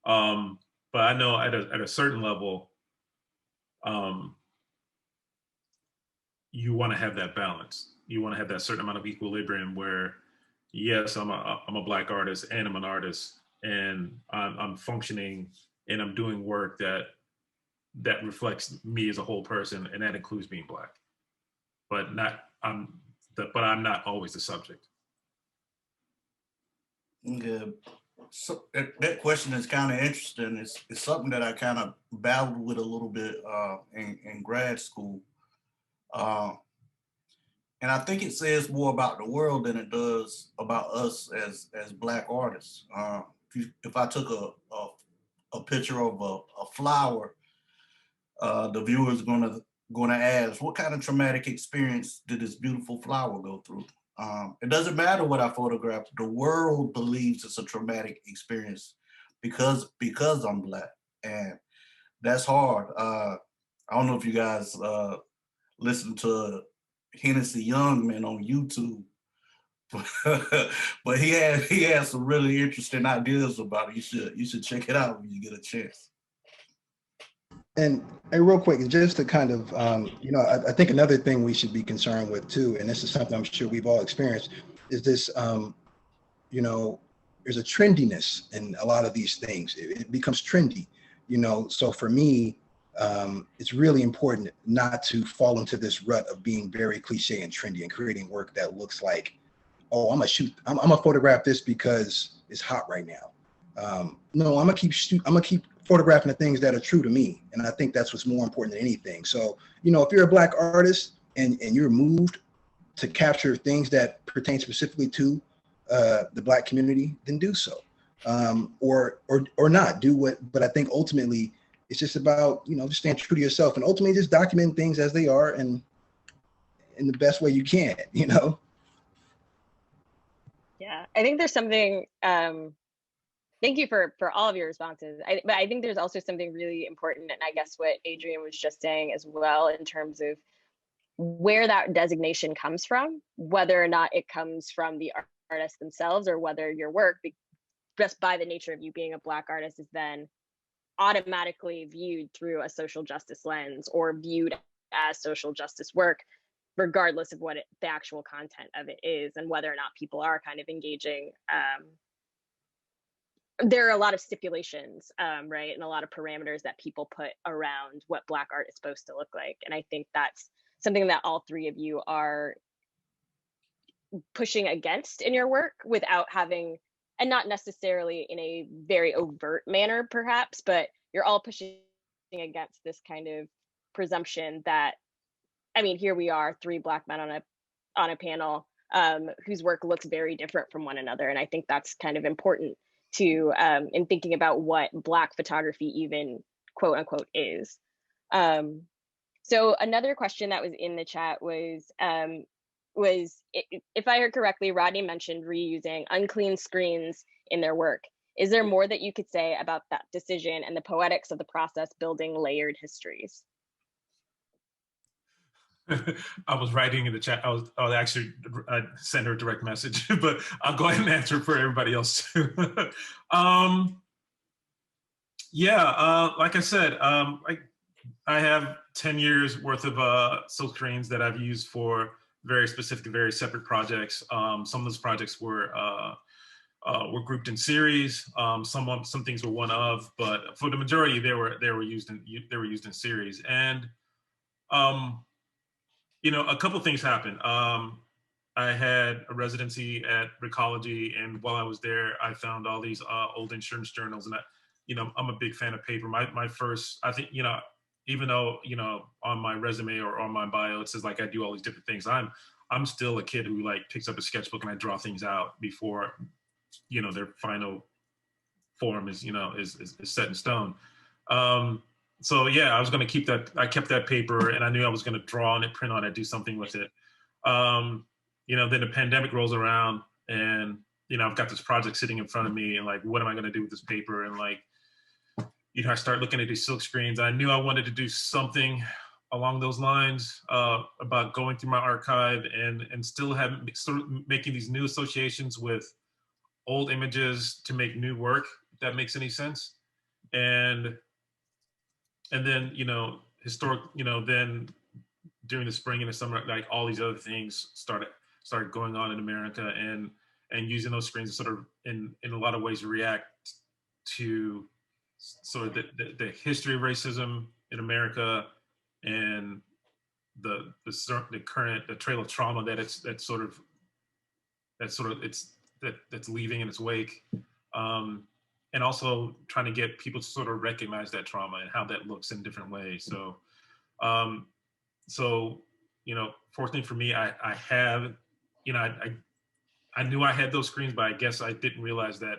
But I know at a certain level, you want to have that balance. You want to have that certain amount of equilibrium where, yes, I'm a Black artist and I'm an artist, and I'm functioning and I'm doing work that reflects me as a whole person, and that includes being Black. But I'm not always the subject. Yeah. So that question is kind of interesting. It's something that I kind of battled with a little bit in grad school. And I think it says more about the world than it does about us as Black artists. If I took a picture of a flower, the viewer is gonna ask, what kind of traumatic experience did this beautiful flower go through? It doesn't matter what I photograph. The world believes it's a traumatic experience because I'm Black, and that's hard. I don't know if you guys listen to Hennessy Youngman on YouTube, but he has some really interesting ideas about it. You should check it out when you get a chance. And real quick, just to kind of, I think another thing we should be concerned with too, and this is something I'm sure we've all experienced, is this, there's a trendiness in a lot of these things. It becomes trendy, so for me, it's really important not to fall into this rut of being very cliche and trendy and creating work that looks like, oh, I'm gonna photograph this because it's hot right now. No, I'm gonna keep photographing the things that are true to me. And I think that's what's more important than anything. So, if you're a Black artist and you're moved to capture things that pertain specifically to the Black community, then do so. Or not do what, but I think ultimately it's just about, just staying true to yourself and ultimately just document things as they are and in the best way you can, Yeah, I think there's something, thank you for all of your responses. But I think there's also something really important, and I guess what Adrian was just saying as well, in terms of where that designation comes from, whether or not it comes from the artists themselves, or whether your work, just by the nature of you being a Black artist, is then automatically viewed through a social justice lens or viewed as social justice work, regardless of what the actual content of it is, and whether or not people are kind of engaging. There are a lot of stipulations, right, and a lot of parameters that people put around what Black art is supposed to look like. And I think that's something that all three of you are pushing against in your work, without having, and not necessarily in a very overt manner perhaps, but you're all pushing against this kind of presumption that, I mean, here we are, three Black men on a panel whose work looks very different from one another. And I think that's kind of important to in thinking about what Black photography even quote unquote is. So another question that was in the chat was if I heard correctly, Rodney mentioned reusing unclean screens in their work. Is there more that you could say about that decision and the poetics of the process building layered histories? I was writing in the chat. I'll actually send her a direct message, but I'll go ahead and answer for everybody else too. Like I said, I have 10 years worth of silk screens that I've used for very specific, very separate projects. Some of those projects were grouped in series. Some things were one of, but for the majority, they were used in series. And a couple things happened. I had a residency at Recology, and while I was there, I found all these old insurance journals, and I'm a big fan of paper. My first, I think, even though on my resume or on my bio it says like I do all these different things, I'm still a kid who like picks up a sketchbook and I draw things out before their final form is set in stone. So yeah, I was going to keep that. I kept that paper, and I knew I was going to draw on it, print on it, do something with it. Then the pandemic rolls around, and I've got this project sitting in front of me, and like, what am I going to do with this paper? And like, I start looking at these silk screens. I knew I wanted to do something along those lines about going through my archive and still sort of making these new associations with old images to make new work, if that makes any sense. And then, historic, then during the spring and the summer, like all these other things started going on in America, and using those screens to sort of in a lot of ways react to sort of the history of racism in America and the current trail of trauma that's leaving in its wake. And also trying to get people to sort of recognize that trauma and how that looks in different ways. So, fortunately for me, I have, I knew I had those screens, but I guess I didn't realize that,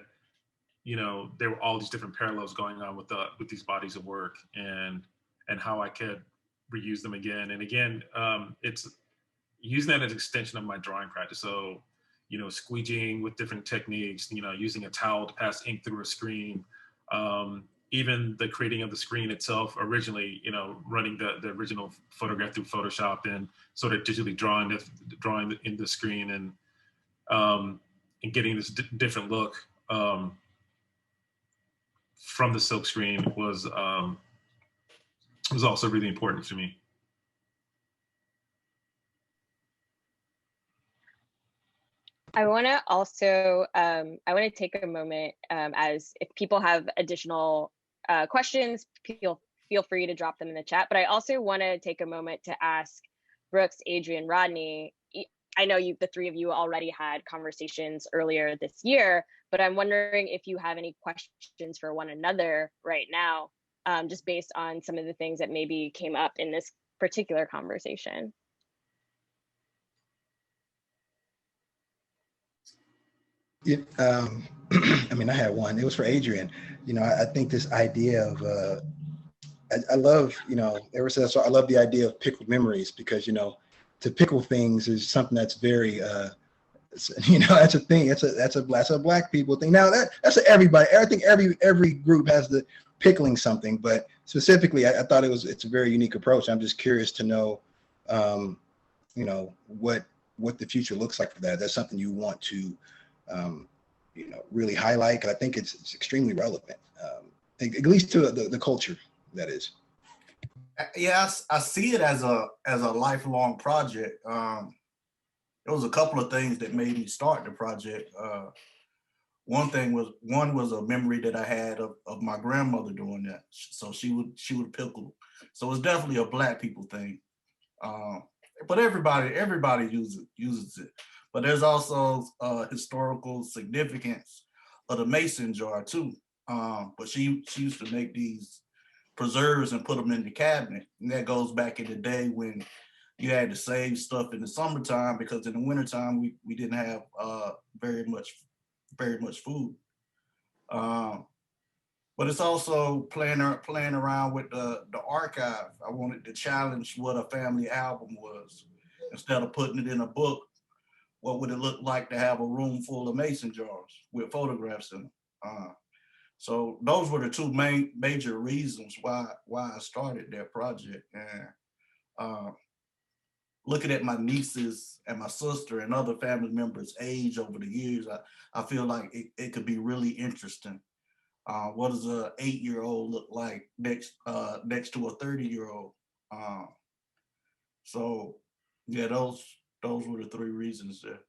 there were all these different parallels going on with these bodies of work and how I could reuse them again. And again, it's using that as an extension of my drawing practice. So, squeegeeing with different techniques, using a towel to pass ink through a screen, even the creating of the screen itself originally, running the original photograph through Photoshop and sort of digitally drawing in the screen and getting this different look from the silk screen was also really important to me. I want to also, take a moment as if people have additional questions, feel free to drop them in the chat. But I also want to take a moment to ask Brooks, Adrian, Rodney. I know the three of you already had conversations earlier this year, but I'm wondering if you have any questions for one another right now, just based on some of the things that maybe came up in this particular conversation. I mean, I had one. It was for Adrian. I think this idea of I love, ever since I love the idea of pickled memories, because to pickle things is something that's very that's a thing. That's a Black people thing. Now that's everybody. I think every group has the pickling something, but specifically, I thought it's a very unique approach. I'm just curious to know, what the future looks like for that. That's something you want to really highlight, because I think it's extremely relevant, at least to the culture, that is. Yes, I see it as a lifelong project. There was a couple of things that made me start the project. One was a memory that I had of my grandmother doing that. So she would pickle. So it's definitely a Black people thing. But everybody uses it. But there's also historical significance of the mason jar too. But she used to make these preserves and put them in the cabinet, and that goes back in the day when you had to save stuff in the summertime because in the wintertime we didn't have very much food. But it's also playing around with the archive. I wanted to challenge what a family album was. Instead of putting it in a book, what would it look like to have a room full of mason jars with photographs in them? So those were the two major reasons why I started that project. And looking at my nieces and my sister and other family members' age over the years, I feel like it could be really interesting. What does a 8-year-old look like next to a 30-year-old? So yeah, those were the three reasons there.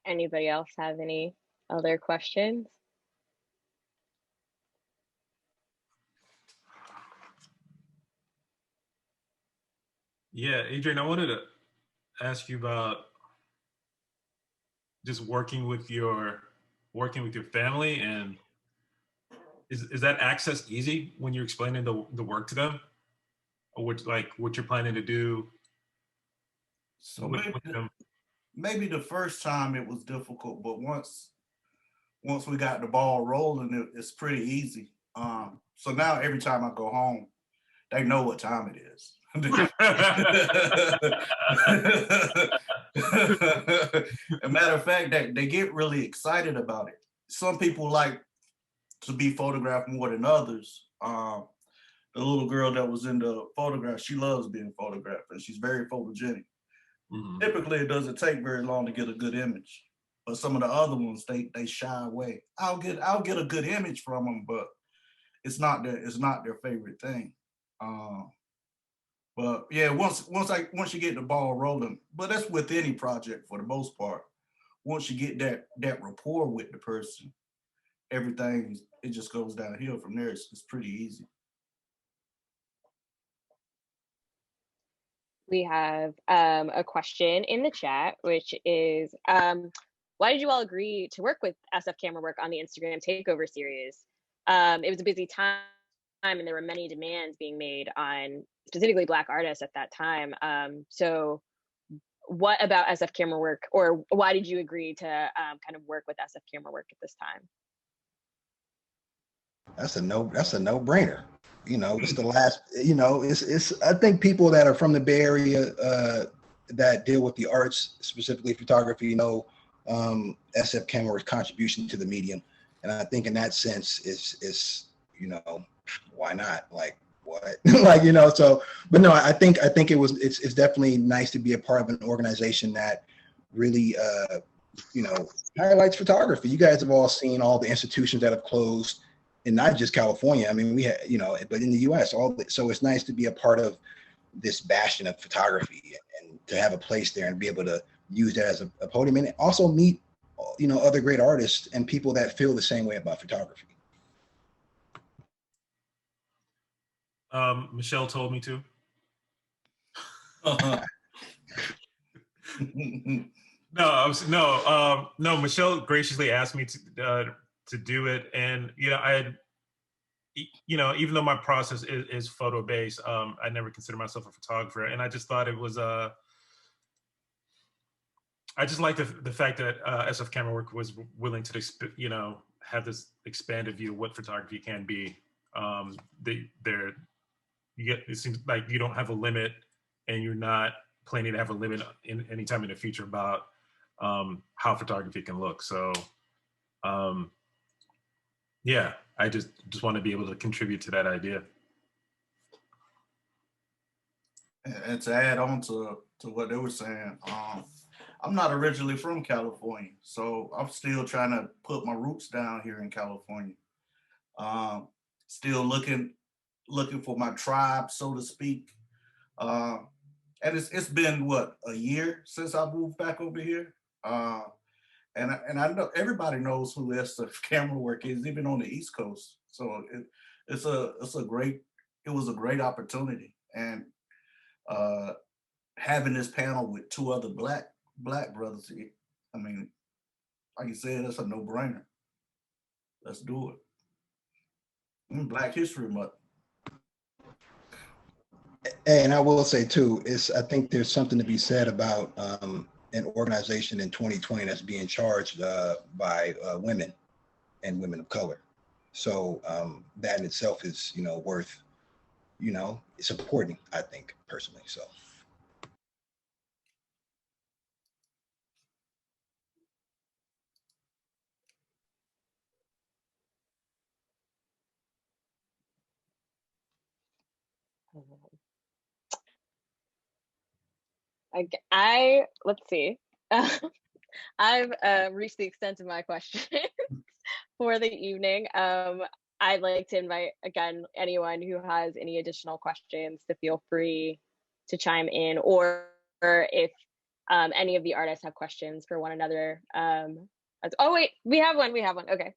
Anybody else have any other questions? Yeah, Adrian, I wanted to ask you about just working with your family, and is that access easy when you're explaining the work to them, or what you're planning to do So with them? maybe the first time it was difficult, but once we got the ball rolling, it's pretty easy. So now every time I go home, they know what time it is. A matter of fact, they get really excited about it. Some people like to be photographed more than others. The little girl that was in the photograph, she loves being photographed and she's very photogenic. Mm-hmm. Typically, it doesn't take very long to get a good image, but some of the other ones they shy away. I'll get a good image from them, but it's not their favorite thing. But yeah, once you get the ball rolling, but that's with any project for the most part. Once you get that rapport with the person, everything it just goes downhill from there. It's pretty easy. We have a question in the chat, which is, why did you all agree to work with SF Camera Work on the Instagram Takeover series? It was a busy time and there were many demands being made on specifically Black artists at that time. So what about SF Camera Work, or why did you agree to kind of work with SF Camera Work at this time? That's a no-brainer. It's the last, it's I think people that are from the Bay Area that deal with the arts, specifically photography, SF Camera Work's contribution to the medium. And I think in that sense is why not? Like what? So, but no, I think it's definitely nice to be a part of an organization that really highlights photography. You guys have all seen all the institutions that have closed, and not just California. I mean, we had, but in the US, so it's nice to be a part of this bastion of photography and to have a place there and be able to use that as a podium and also meet, other great artists and people that feel the same way about photography. Michelle told me to. No. Michelle graciously asked me to do it, and even though my process is photo based, I never consider myself a photographer, and I just thought it was I just like the fact that SF Camera Work was willing to have this expanded view of what photography can be. It seems like you don't have a limit, and you're not planning to have a limit anytime in the future about how photography can look. So yeah, I just want to be able to contribute to that idea. And to add on to what they were saying, I'm not originally from California, so I'm still trying to put my roots down here in California. Still looking for my tribe, so to speak. And it's been what, a year since I moved back over here. And I know everybody knows who SF Camera Work is, even on the East Coast. So it was a great opportunity. And having this panel with two other black brothers, I mean, like you said, that's a no-brainer. Let's do it. Black History Month. And I will say too, I think there's something to be said about an organization in 2020 that's being charged by women and women of color. So that in itself is, worth, supporting, I think, personally. So. Let's see. I've reached the extent of my questions for the evening. I'd like to invite, again, anyone who has any additional questions to feel free to chime in, or if any of the artists have questions for one another. Oh, wait, we have one. Okay.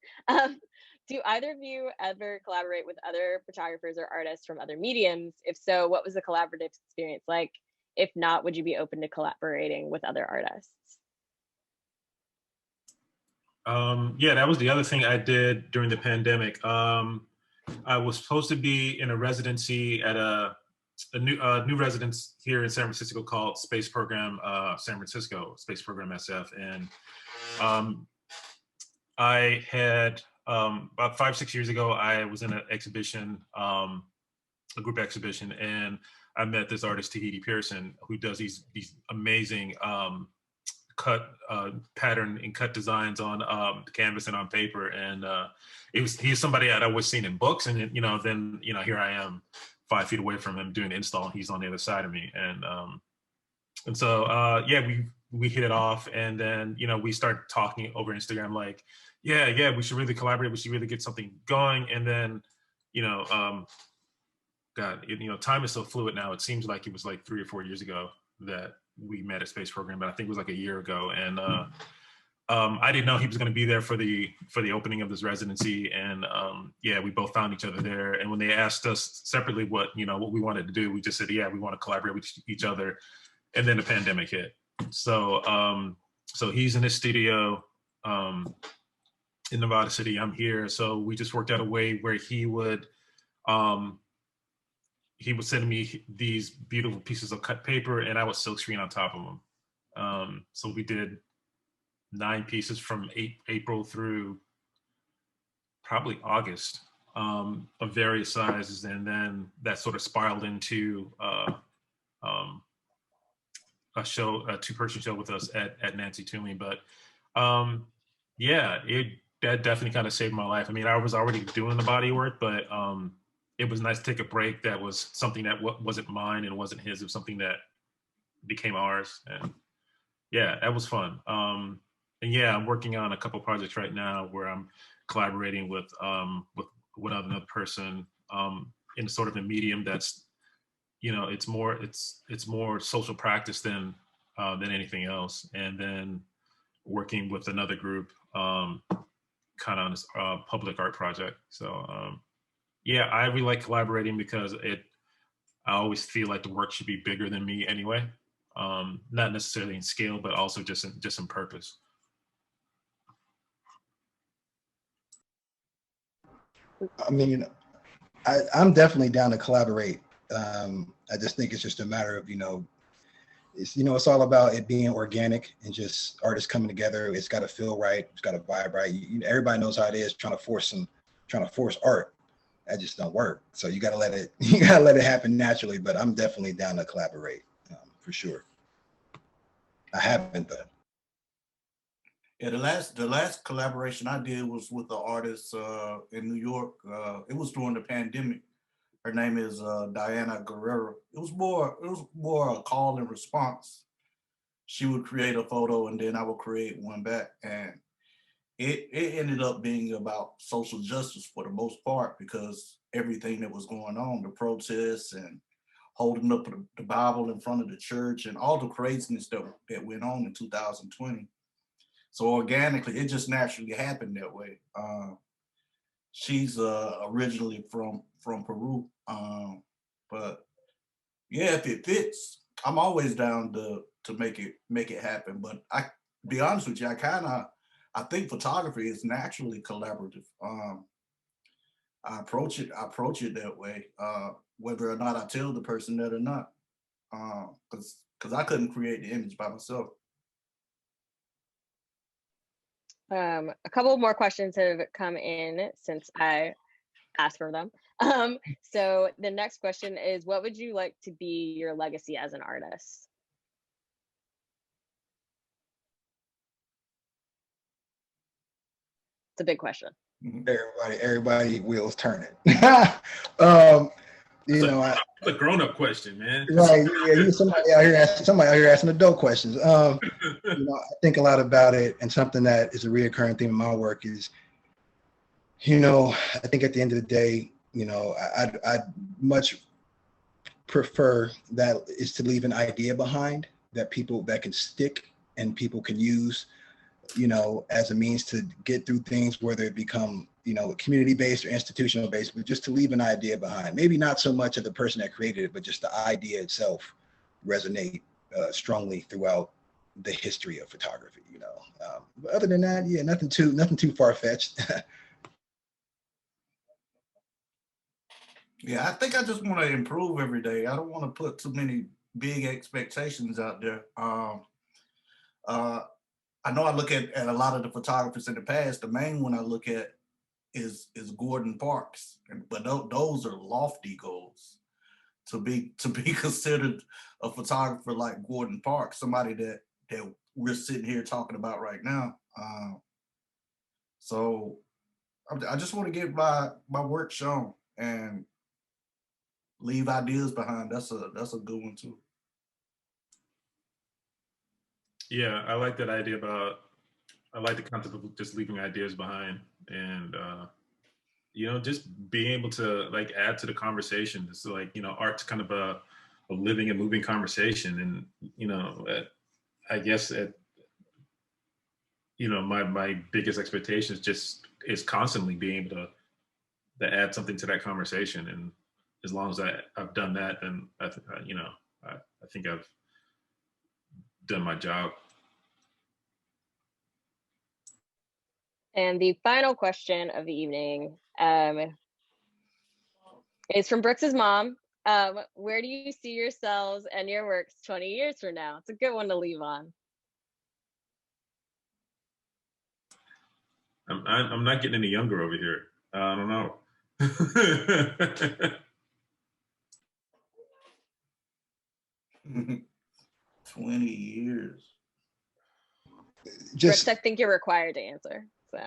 Do either of you ever collaborate with other photographers or artists from other mediums? If so, what was the collaborative experience like? If not, would you be open to collaborating with other artists? Yeah, that was the other thing I did during the pandemic. I was supposed to be in a residency at a new residence here in San Francisco called Space Program San Francisco, Space Program SF. And I had, about 5-6 years ago, I was in an exhibition, a group exhibition, and I met this artist, Tahiti Pearson, who does these amazing cut pattern and cut designs on canvas and on paper. And he's somebody I'd always seen in books, and then here I am 5 feet away from him doing the install, and he's on the other side of me. And so yeah, we hit it off, and then we started talking over Instagram, like, yeah, we should really collaborate, we should really get something going. And then God, time is so fluid now. It seems like it was like 3 or 4 years ago that we met at Space Program, but I think it was like a year ago. And I didn't know he was going to be there for the opening of this residency. And yeah, we both found each other there. And when they asked us separately what we wanted to do, we just said, yeah, we want to collaborate with each other. And then the pandemic hit. So so he's in his studio in Nevada City. I'm here. So we just worked out a way where he would send me these beautiful pieces of cut paper, and I would silkscreen on top of them. So we did 9 pieces from April through probably August of various sizes, and then that sort of spiraled into a 2-person show with us at Nancy Toomey. But yeah, that definitely kind of saved my life. I mean, I was already doing the body work, but it was nice to take a break. That was something that wasn't mine and wasn't his. It was something that became ours. And yeah, that was fun. And yeah, I'm working on a couple projects right now where I'm collaborating with another person in sort of a medium that's, it's more social practice than anything else. And then working with another group kind of on this public art project. So yeah, I really like collaborating because I always feel like the work should be bigger than me anyway. Not necessarily in scale, but also just in purpose. I mean, I'm definitely down to collaborate. I just think it's just a matter of, it's all about it being organic and just artists coming together. It's got to feel right. It's got to vibe right. Everybody knows how it is trying to force art. That just don't work. So you got to let it happen naturally. But I'm definitely down to collaborate for sure. I haven't though. Yeah, the last collaboration I did was with the artist in New York. It was during the pandemic. Her name is Diana Guerrero. It was more a call and response. She would create a photo and then I would create one back. And it ended up being about social justice for the most part, because everything that was going on, the protests and holding up the Bible in front of the church and all the craziness that went on in 2020. So organically, it just naturally happened that way. She's originally from Peru, but yeah, if it fits, I'm always down to make it happen. But I be honest with you, I think photography is naturally collaborative. I approach it that way, whether or not I tell the person that or not, because I couldn't create the image by myself. A couple more questions have come in since I asked for them. So the next question is, what would you like to be your legacy as an artist? It's a big question. Everybody wheels turning. You know, It's a grown-up question, man. Right? Yeah, somebody out here asking adult questions. You know, I think a lot about it, and something that is a reoccurring theme in my work is, you know, I think at the end of the day, you know, I'd much prefer that is to leave an idea behind that can stick and people can use, you know, as a means to get through things, whether it become, you know, community-based or institutional-based, but just to leave an idea behind. Maybe not so much of the person that created it, but just the idea itself resonate strongly throughout the history of photography, you know. But other than that, yeah, nothing too far-fetched. Yeah, I think I just want to improve every day. I don't want to put too many big expectations out there. I know I look at a lot of the photographers in the past. The main one I look at is Gordon Parks, but those are lofty goals to be considered a photographer like Gordon Parks, somebody that we're sitting here talking about right now. So I just want to get my work shown and leave ideas behind. That's a good one too. Yeah, I like that idea I like the concept of just leaving ideas behind, and you know, just being able to like add to the conversation. It's like, you know, art's kind of a living and moving conversation, and you know, I guess you know, my biggest expectation is constantly being able to add something to that conversation, and as long as I've done that, then you know, I think I've done my job. And the final question of the evening is from Brooks's mom. Where do you see yourselves and your works 20 years from now? It's a good one to leave on. I'm not getting any younger over here. I don't know. 20 years. Brooks, I think you're required to answer. So.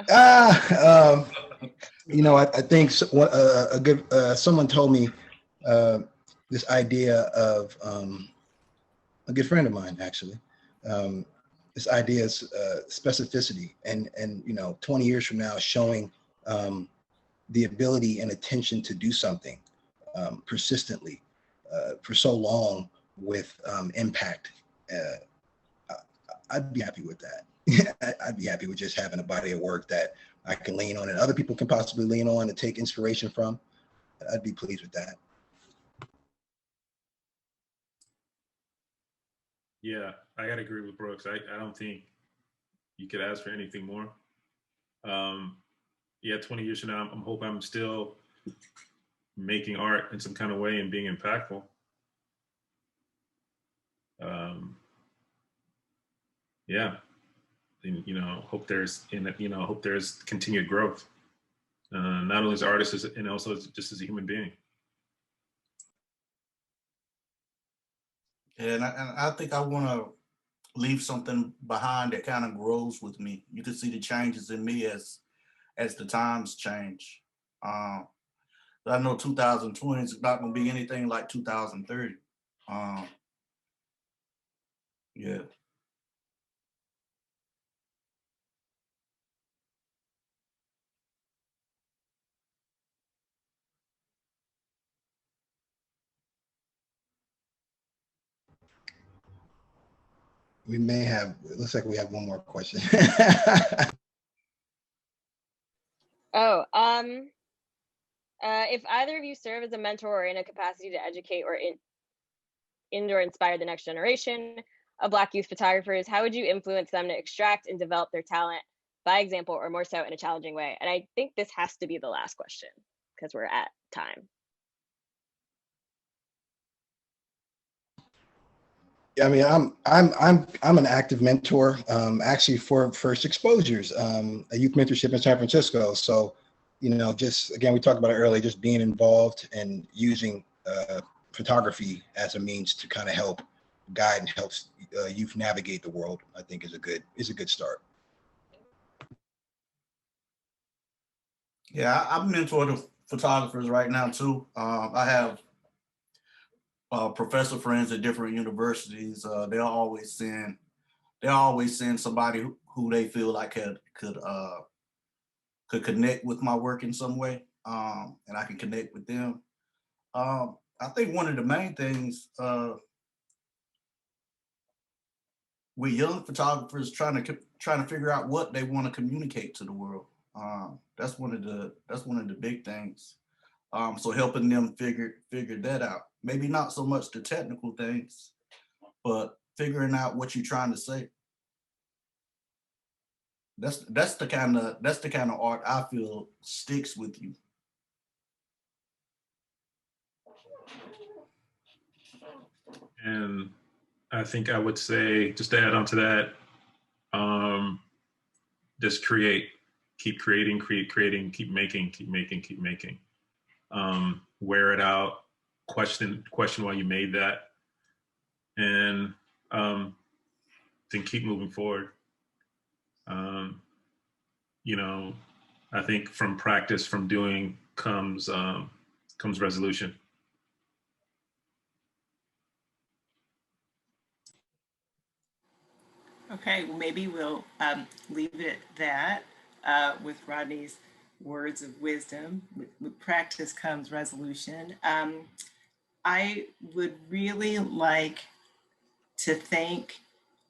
You know, I think someone told me this idea of a good friend of mine, actually. This idea is specificity, and you know, 20 years from now, showing the ability and attention to do something persistently for so long with impact. I'd be happy with that. I'd be happy with just having a body of work that I can lean on and other people can possibly lean on and take inspiration from. I'd be pleased with that. Yeah, I gotta agree with Brooks. I don't think you could ask for anything more. Yeah, 20 years from now, I'm hoping I'm still making art in some kind of way and being impactful. Yeah, and, you know, hope there's continued growth, not only as artists and also just as a human being. Yeah, and I think I want to leave something behind that kind of grows with me. You can see the changes in me as the times change. I know 2020 is not going to be anything like 2030. Yeah. We may have, it looks like we have one more question. Oh, if either of you serve as a mentor or in a capacity to educate or and or inspire the next generation of Black youth photographers? How would you influence them to extract and develop their talent by example, or more so in a challenging way? And I think this has to be the last question because we're at time. I mean, I'm an active mentor, actually for First Exposures, a youth mentorship in San Francisco. So, you know, just again, we talked about it earlier, just being involved and using photography as a means to kind of help guide and help youth navigate the world, I think is a good start. Yeah, I mentor the photographers right now too. I have professor friends at different universities. They'll always send somebody who they feel like could connect with my work in some way, and I can connect with them. I think one of the main things with young photographers trying to figure out what they want to communicate to the world. That's one of the big things. So helping them figure that out. Maybe not so much the technical things, but figuring out what you're trying to say. That's the kind of art I feel sticks with you. And I think I would say, just to add on to that, just keep creating, keep making. Wear it out, question why you made that, and then keep moving forward. You know, I think from practice, from doing comes resolution. Okay, well, maybe we'll leave it at that with Rodney's words of wisdom. With practice comes resolution. I would really like to thank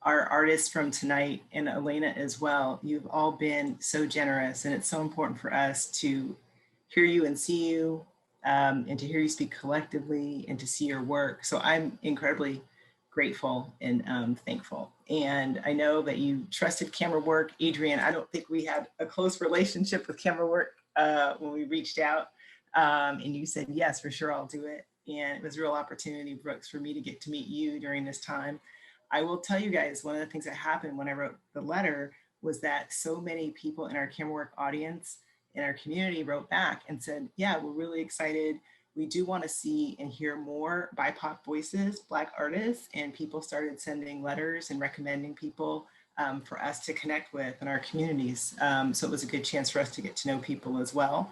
our artists from tonight and Elena as well. You've all been so generous, and it's so important for us to hear you and see you, and to hear you speak collectively and to see your work. So I'm incredibly grateful and thankful. And I know that you trusted camera work. Adrian, I don't think we had a close relationship with camera work when we reached out, and you said, yes, for sure, I'll do it. And it was a real opportunity, Brooks, for me to get to meet you during this time. I will tell you guys, one of the things that happened when I wrote the letter was that so many people in our camera work audience, in our community, wrote back and said, yeah, we're really excited. We do want to see and hear more BIPOC voices, Black artists, and people started sending letters and recommending people for us to connect with in our communities. So it was a good chance for us to get to know people as well.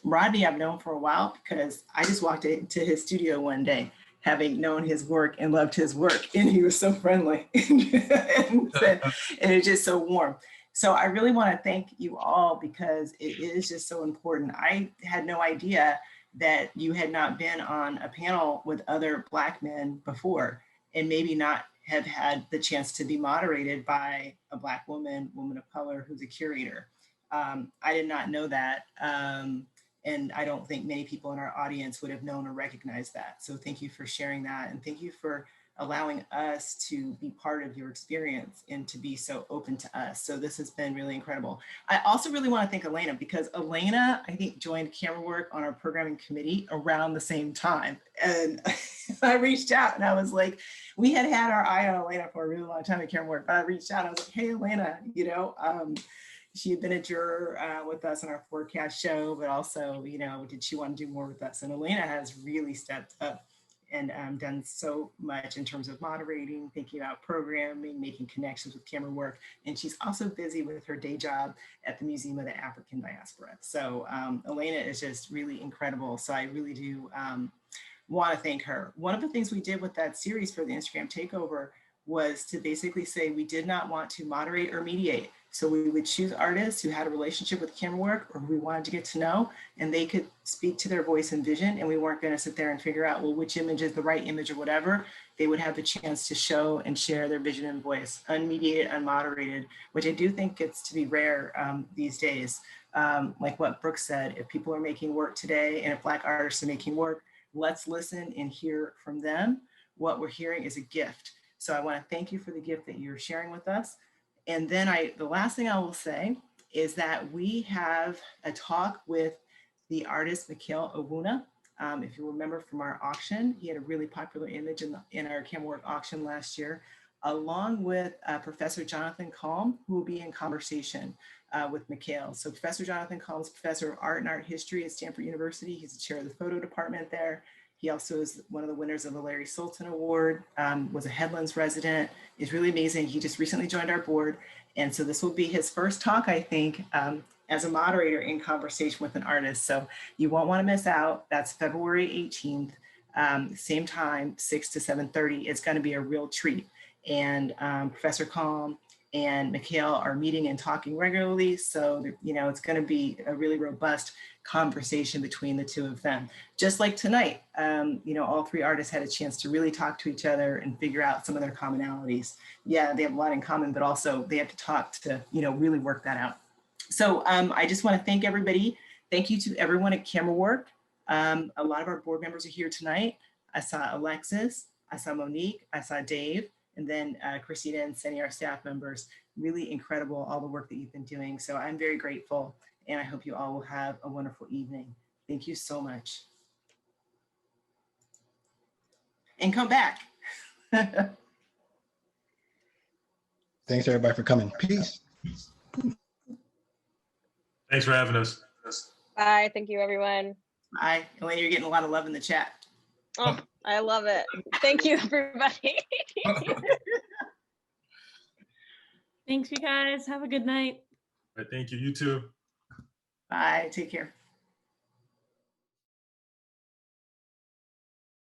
Rodney, I've known for a while because I just walked into his studio one day, having known his work and loved his work, and he was so friendly and it's just so warm. So I really want to thank you all because it is just so important. I had no idea that you had not been on a panel with other Black men before, and maybe not have had the chance to be moderated by a Black woman of color who's a curator. I did not know that. And I don't think many people in our audience would have known or recognized that. So thank you for sharing that. And thank you for allowing us to be part of your experience and to be so open to us. So this has been really incredible. I also really want to thank Elena because Elena, I think, joined camera work on our programming committee around the same time. And I reached out and I was like, we had our eye on Elena for a really long time at camera work, but I reached out, I was like, hey, Elena, you know, she had been a juror with us on our forecast show, but also, you know, did she want to do more with us? And Elena has really stepped up and done so much in terms of moderating, thinking about programming, making connections with camera work. And she's also busy with her day job at the Museum of the African Diaspora. So Elena is just really incredible. So I really do want to thank her. One of the things we did with that series for the Instagram takeover was to basically say we did not want to moderate or mediate. So we would choose artists who had a relationship with camera work or who we wanted to get to know, and they could speak to their voice and vision. And we weren't going to sit there and figure out, well, which image is the right image or whatever. They would have the chance to show and share their vision and voice, unmediated, unmoderated, which I do think gets to be rare these days. Like what Brooks said, if people are making work today and if Black artists are making work, let's listen and hear from them what we're hearing is a gift. So I want to thank you for the gift that you're sharing with us. And then the last thing I will say is that we have a talk with the artist Mikhail Owuna. If you remember from our auction, he had a really popular image in our camera work auction last year, along with Professor Jonathan Kalm, who will be in conversation with Mikhail. So Professor Jonathan Kalm is professor of art and art history at Stanford University. He's the chair of the photo department there. He also is one of the winners of the Larry Sultan Award, was a Headlands resident. He's really amazing. He just recently joined our board. And so this will be his first talk, I think, as a moderator in conversation with an artist. So you won't want to miss out. That's February 18th, same time, 6 to 7:30. It's going to be a real treat. And Professor Kalm and Mikhail are meeting and talking regularly. So, it's going to be a really robust conversation between the two of them. Just like tonight, all three artists had a chance to really talk to each other and figure out some of their commonalities. Yeah, they have a lot in common, but also they have to talk to, really work that out. So I just want to thank everybody. Thank you to everyone at Camerawork. A lot of our board members are here tonight. I saw Alexis, I saw Monique, I saw Dave, and then Christina and Senny, our staff members. Really incredible, all the work that you've been doing. So I'm very grateful, and I hope you all will have a wonderful evening. Thank you so much. And come back. Thanks everybody for coming. Peace. Thanks for having us. Bye. Thank you, everyone. Bye. Elena, you're getting a lot of love in the chat. Oh, I love it. Thank you, everybody. Thanks, you guys. Have a good night. Thank you. You too. Bye. Take care.